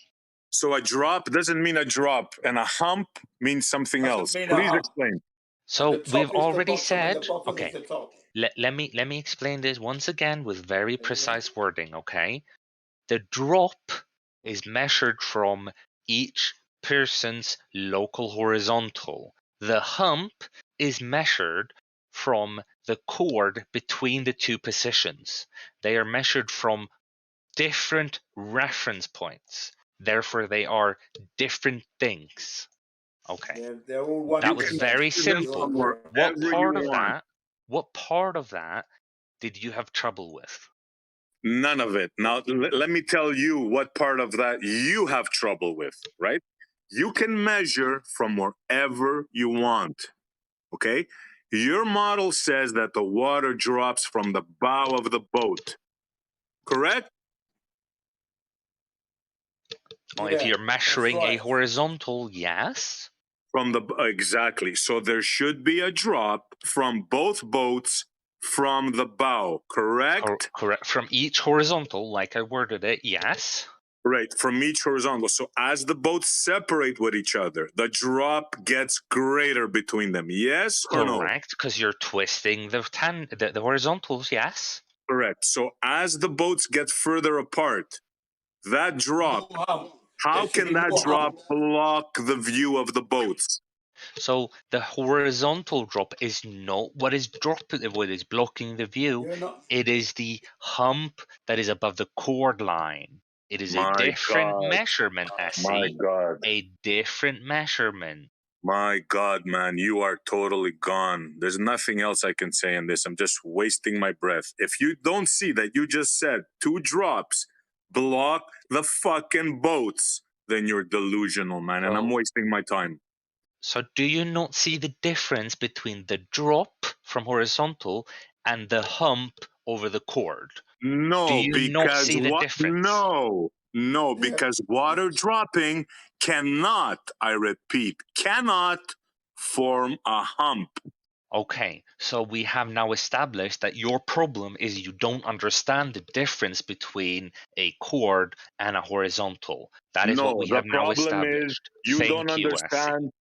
Speaker 3: So a drop doesn't mean a drop, and a hump means something else. Please explain.
Speaker 12: So we've already said, okay, let me explain this once again with very precise wording, okay? The drop is measured from each person's local horizontal. The hump is measured from the chord between the two positions. They are measured from different reference points. Therefore, they are different things. Okay. That was very simple. What part of that did you have trouble with?
Speaker 3: None of it. Now, let me tell you what part of that you have trouble with, right? You can measure from wherever you want. Okay? Your model says that the water drops from the bow of the boat. Correct?
Speaker 12: Well, if you're measuring a horizontal, yes.
Speaker 3: From the exactly. So there should be a drop from both boats from the bow, correct?
Speaker 12: Correct. From each horizontal, like I worded it, yes.
Speaker 3: Right, from each horizontal. So as the boats separate with each other, the drop gets greater between them. Yes or no?
Speaker 12: Correct, because you're twisting the horizontals, yes.
Speaker 3: Correct. So as the boats get further apart, that drop, how can that drop block the view of the boats?
Speaker 12: So the horizontal drop is not what is blocking the view. It is the hump that is above the chord line. It is a different measurement, Essie.
Speaker 3: My God.
Speaker 12: A different measurement.
Speaker 3: My God, man, you are totally gone. There's nothing else I can say in this. I'm just wasting my breath. If you don't see that you just said 2 drops block the fucking boats, then you're delusional, man, and I'm wasting my time.
Speaker 12: So do you not see the difference between the drop from horizontal and the hump over the chord?
Speaker 3: No,
Speaker 12: Do you not
Speaker 3: because
Speaker 12: see the difference?
Speaker 3: No, because water dropping cannot, I repeat, cannot form a hump.
Speaker 12: Okay, so we have now established that your problem is you don't understand the difference between a chord and a horizontal. That is what we have now established.
Speaker 3: You
Speaker 12: Thank
Speaker 3: don't
Speaker 12: you, Essie.
Speaker 3: understand.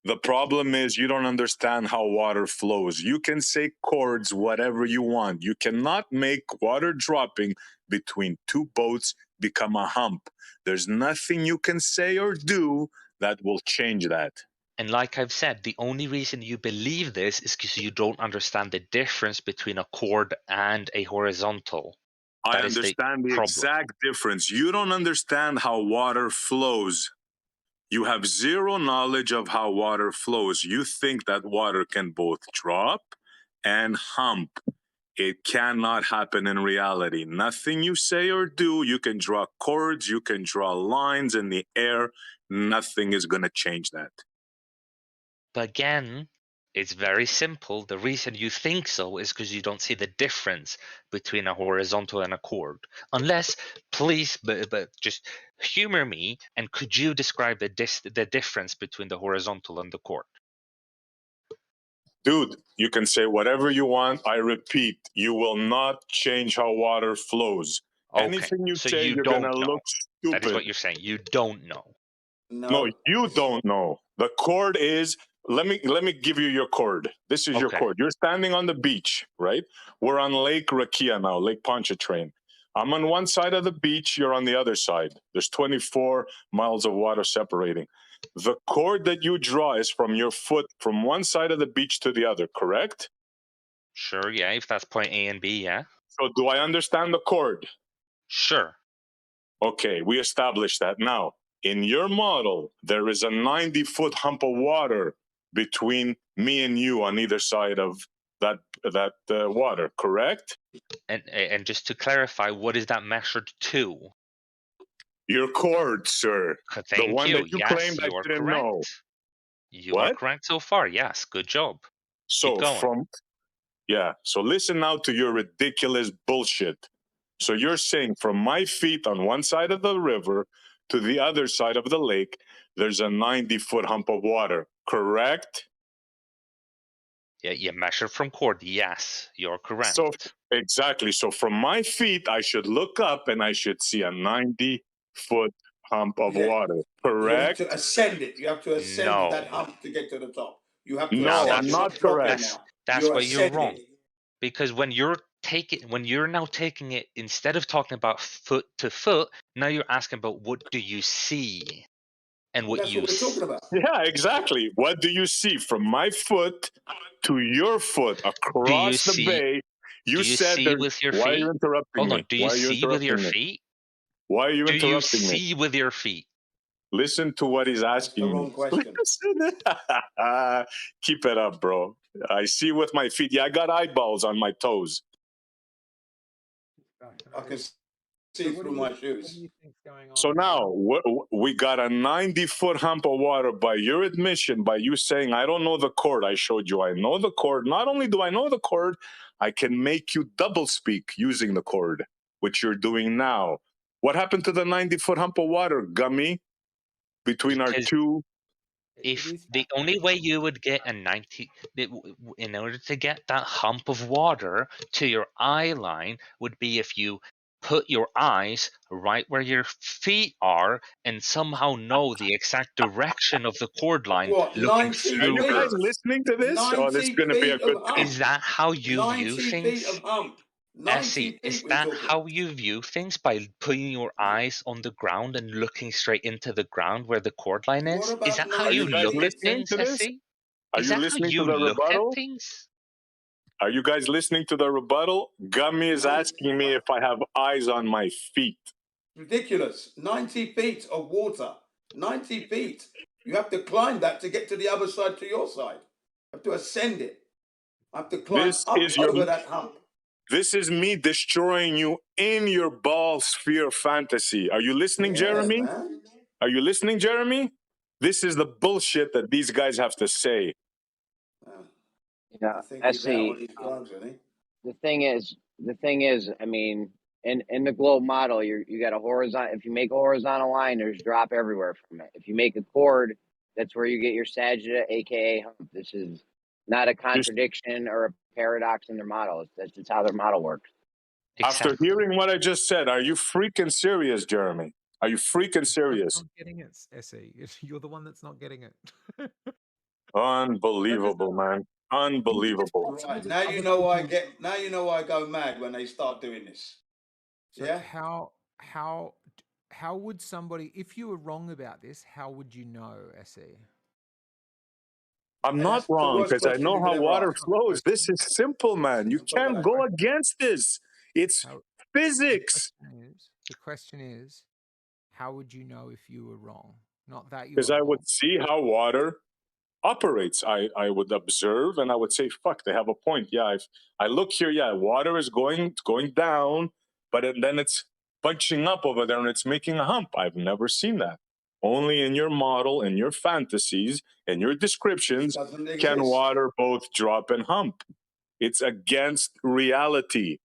Speaker 3: The problem is you don't understand how water flows. You can say chords, whatever you want. You cannot make water dropping between 2 boats become a hump. There's nothing you can say or do that will change that.
Speaker 12: And like I've said, the only reason you believe this is because you don't understand the difference between a chord and a horizontal.
Speaker 3: I understand the exact difference. You don't understand how water flows. You have zero knowledge of how water flows. You think that water can both drop and hump. It cannot happen in reality. Nothing you say or do, you can draw chords, you can draw lines in the air. Nothing is going to change that.
Speaker 12: But again, it's very simple. The reason you think so is because you don't see the difference between a horizontal and a chord. Unless, please, but just humor me, and could you describe the difference between the horizontal and the chord?
Speaker 3: Dude, you can say whatever you want. I repeat, you will not change how water flows.
Speaker 12: Okay,
Speaker 3: anything you
Speaker 12: so
Speaker 3: say,
Speaker 12: you
Speaker 3: you're going to
Speaker 12: don't know.
Speaker 3: look stupid.
Speaker 12: That is what you're saying. You don't know.
Speaker 3: No, you don't know. The chord is, let me give you your chord. This is your chord. You're standing on the beach, right? We're on Lake Rakia now, Lake Pontchartrain. I'm on one side of the beach, you're on the other side. There's 24 miles of water separating. The chord that you draw is from your foot from one side of the beach to the other, correct?
Speaker 12: Sure, yeah, if that's point A and B, yeah.
Speaker 3: So do I understand the chord?
Speaker 12: Sure.
Speaker 3: Okay, we established that. Now, in your model, there is a 90-foot hump of water between me and you on either side of that water, correct?
Speaker 12: And just to clarify, what is that measured to?
Speaker 3: Your chord, sir.
Speaker 12: Thank
Speaker 3: the one
Speaker 12: you.
Speaker 3: that you
Speaker 12: Yes,
Speaker 3: claimed I
Speaker 12: you are
Speaker 3: didn't
Speaker 12: correct.
Speaker 3: know.
Speaker 12: You are correct so far. Yes, good job.
Speaker 3: So
Speaker 12: Keep going.
Speaker 3: So listen now to your ridiculous bullshit. So you're saying from my feet on one side of the river to the other side of the lake, there's a 90-foot hump of water, correct?
Speaker 12: Yeah, you measure from chord. Yes, you're correct.
Speaker 3: So exactly. So from my feet, I should look up and I should see a 90-foot hump of water, correct?
Speaker 2: You have to ascend it. You have to ascend that hump to get to the top. You have to
Speaker 3: No,
Speaker 2: ascend.
Speaker 3: I'm not correct.
Speaker 12: That's why you're wrong. Because when you're now taking it, instead of talking about foot to foot, now you're asking about what do you see, and what
Speaker 2: That's
Speaker 12: you
Speaker 2: what we're talking about.
Speaker 3: Yeah, exactly. What do you see from my foot to your foot across the bay? You said
Speaker 12: see with your feet?
Speaker 3: Why are you interrupting
Speaker 12: Hold
Speaker 3: me?
Speaker 12: on. Do you
Speaker 3: Why are you
Speaker 12: see with your
Speaker 3: interrupting me?
Speaker 12: feet?
Speaker 3: Why are you
Speaker 12: Do you
Speaker 3: interrupting me?
Speaker 12: see with your feet?
Speaker 3: Listen to what he's asking
Speaker 2: the wrong question.
Speaker 3: Keep it up, bro. I see with my feet. Yeah, I got eyeballs on my toes.
Speaker 2: I can see through my shoes.
Speaker 1: What do you think's going on?
Speaker 3: So now we got a 90-foot hump of water by your admission, by you saying, I don't know the chord. I showed you I know the chord. Not only do I know the chord, I can make you double speak using the chord, which you're doing now. What happened to the 90-foot hump of water, Gummy, between our two?
Speaker 12: If the only way you would get a 90, in order to get that hump of water to your eye line, would be if you put your eyes right where your feet are and somehow know the exact direction of the cord line.
Speaker 2: What,
Speaker 12: looking
Speaker 2: 90
Speaker 3: Are you
Speaker 12: through
Speaker 3: guys
Speaker 12: Earth.
Speaker 3: listening to this? Oh, this is
Speaker 2: 90
Speaker 3: going to be a
Speaker 2: feet of
Speaker 3: good
Speaker 2: hump.
Speaker 3: thing.
Speaker 12: Is that how you
Speaker 2: 90
Speaker 12: view
Speaker 2: feet
Speaker 12: things?
Speaker 2: of hump. 90
Speaker 12: Essie,
Speaker 2: feet
Speaker 12: is
Speaker 2: we're
Speaker 12: that
Speaker 2: talking.
Speaker 12: how you view things, by putting your eyes on the ground and looking straight into the ground where the cord line is?
Speaker 2: What about
Speaker 12: Is that how
Speaker 2: 90
Speaker 12: you
Speaker 3: Are you guys
Speaker 12: look at
Speaker 3: listening
Speaker 12: things,
Speaker 3: to this?
Speaker 12: Essie?
Speaker 3: Are
Speaker 12: Is
Speaker 3: you
Speaker 12: that how
Speaker 3: listening to
Speaker 12: you
Speaker 3: the
Speaker 12: look at
Speaker 3: rebuttal?
Speaker 12: things?
Speaker 3: Are you guys listening to the rebuttal? Gummy is asking me if I have eyes on my feet.
Speaker 2: Ridiculous. 90 feet of water. 90 feet. You have to climb that to get to the other side, to your side. You have to ascend it. I have to climb
Speaker 3: This
Speaker 2: up
Speaker 3: is your.
Speaker 2: over that hump.
Speaker 3: This is me destroying you in your ball sphere fantasy. Are you listening, Jeremy?
Speaker 2: Man.
Speaker 3: Are you listening, Jeremy? This is the bullshit that these guys have to say.
Speaker 5: Yeah,
Speaker 2: think
Speaker 5: I
Speaker 2: he's out on
Speaker 5: see.
Speaker 2: his drugs, isn't he?
Speaker 5: The thing is, I mean, in the globe model, you got a horizontal. If you make a horizontal line, there's drop everywhere from it. If you make a chord, that's where you get your sagitta, aka hump. This is not a contradiction or a paradox in their model. That's just how their model works.
Speaker 3: After hearing what I just said, are you freaking serious, Jeremy? Are you freaking serious?
Speaker 1: Not getting it, Essie. You're the one that's not getting it.
Speaker 3: Unbelievable, man. Unbelievable.
Speaker 2: Right, now you know why I go mad when they start doing this.
Speaker 1: So
Speaker 2: yeah?
Speaker 1: How would somebody, if you were wrong about this, how would you know, Essie?
Speaker 3: I'm not wrong because I know how water flows. This is simple, man. You can't go against this. It's physics.
Speaker 1: The question is, how would you know if you were wrong? Not that you
Speaker 3: Because
Speaker 1: were
Speaker 3: I
Speaker 1: wrong.
Speaker 3: would see how water operates. I would observe and I would say, fuck, they have a point. Yeah, if I look here, yeah, water is going down, but then it's bunching up over there and it's making a hump. I've never seen that. Only in your model, in your fantasies, in your descriptions, can water both drop and hump. It's against reality.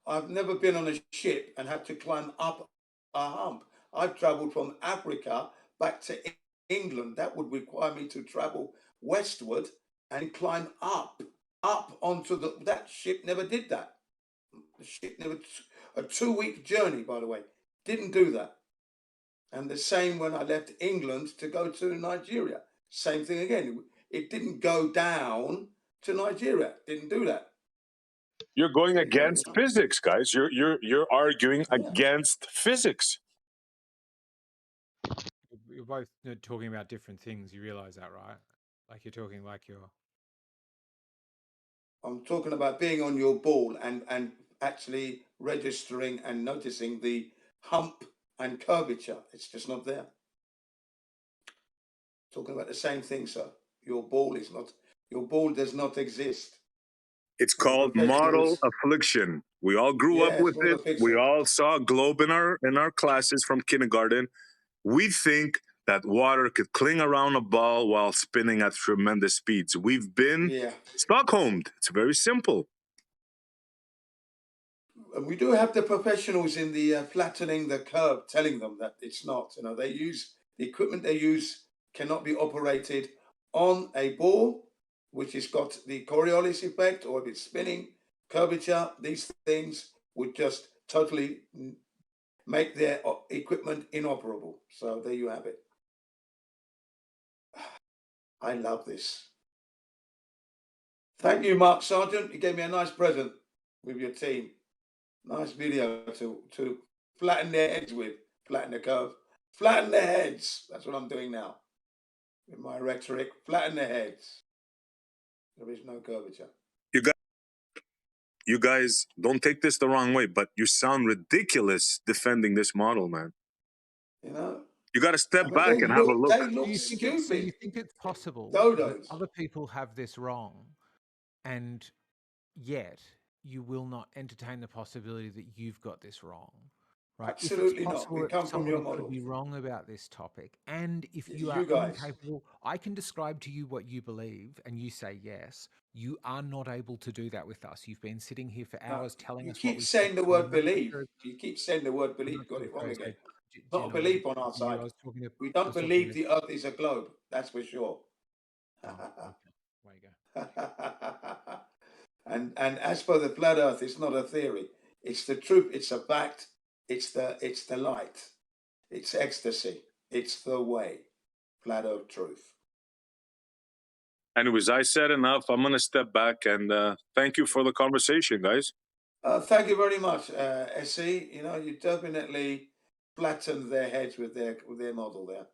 Speaker 2: I've never been on a ship and had to climb up a hump. I've traveled from Africa back to England. That would require me to travel westward and climb up onto that ship never did that. The ship never, a 2-week journey, by the way, didn't do that. And the same when I left England to go to Nigeria. Same thing again. It didn't go down to Nigeria. Didn't do that.
Speaker 3: You're going against physics, guys. You're arguing against physics.
Speaker 1: You're both talking about different things. You realize that, right? Like you're talking like you're.
Speaker 2: I'm talking about being on your ball and actually registering and noticing the hump and curvature. It's just not there. Talking about the same thing, sir. Your ball does not exist.
Speaker 3: It's called model affliction. We all grew up with it. We all saw a globe in our classes from kindergarten. We think that water could cling around a ball while spinning at tremendous speeds. We've been Stockholmed. It's very simple.
Speaker 2: And we do have the professionals in the flattening the curve telling them that it's not. You know, they use the equipment they use cannot be operated on a ball which has got the Coriolis effect, or if it's spinning, curvature. These things would just totally make their equipment inoperable. So there you have it. I love this. Thank you, Mark Sargent. You gave me a nice present with your team. Nice video to flatten their heads with. Flatten the curve. Flatten their heads. That's what I'm doing now. With my rhetoric, flatten their heads. There is no curvature.
Speaker 3: You guys don't take this the wrong way, but you sound ridiculous defending this model, man.
Speaker 2: You know?
Speaker 3: You got to step back and have a look.
Speaker 2: They look stupid.
Speaker 1: So you think it's possible
Speaker 2: Dodos.
Speaker 1: that other people have this wrong, and yet you will not entertain the possibility that you've got this wrong. Right?
Speaker 2: Absolutely
Speaker 1: if it's
Speaker 2: not.
Speaker 1: possible
Speaker 2: We
Speaker 1: that
Speaker 2: come from your
Speaker 1: somebody could
Speaker 2: model.
Speaker 1: be wrong about this topic, and if you
Speaker 2: You
Speaker 1: are
Speaker 2: guys.
Speaker 1: incapable, I can describe to you what you believe, and you say yes. You are not able to do that with us. You've been sitting here for hours telling
Speaker 2: You
Speaker 1: us what
Speaker 2: keep
Speaker 1: we
Speaker 2: saying the
Speaker 1: think.
Speaker 2: word believe. You keep saying the word believe. Got it wrong again. Not a belief on our side. We don't believe the earth is a globe. That's for sure.
Speaker 1: Way you go.
Speaker 2: And as for the flat earth, it's not a theory. It's the truth. It's a fact. It's the light. It's ecstasy. It's the way. Flat earth truth.
Speaker 3: Anyways, I said enough. I'm going to step back and thank you for the conversation, guys.
Speaker 2: Thank you very much, SE. You know, you definitely flattened their heads with their model there.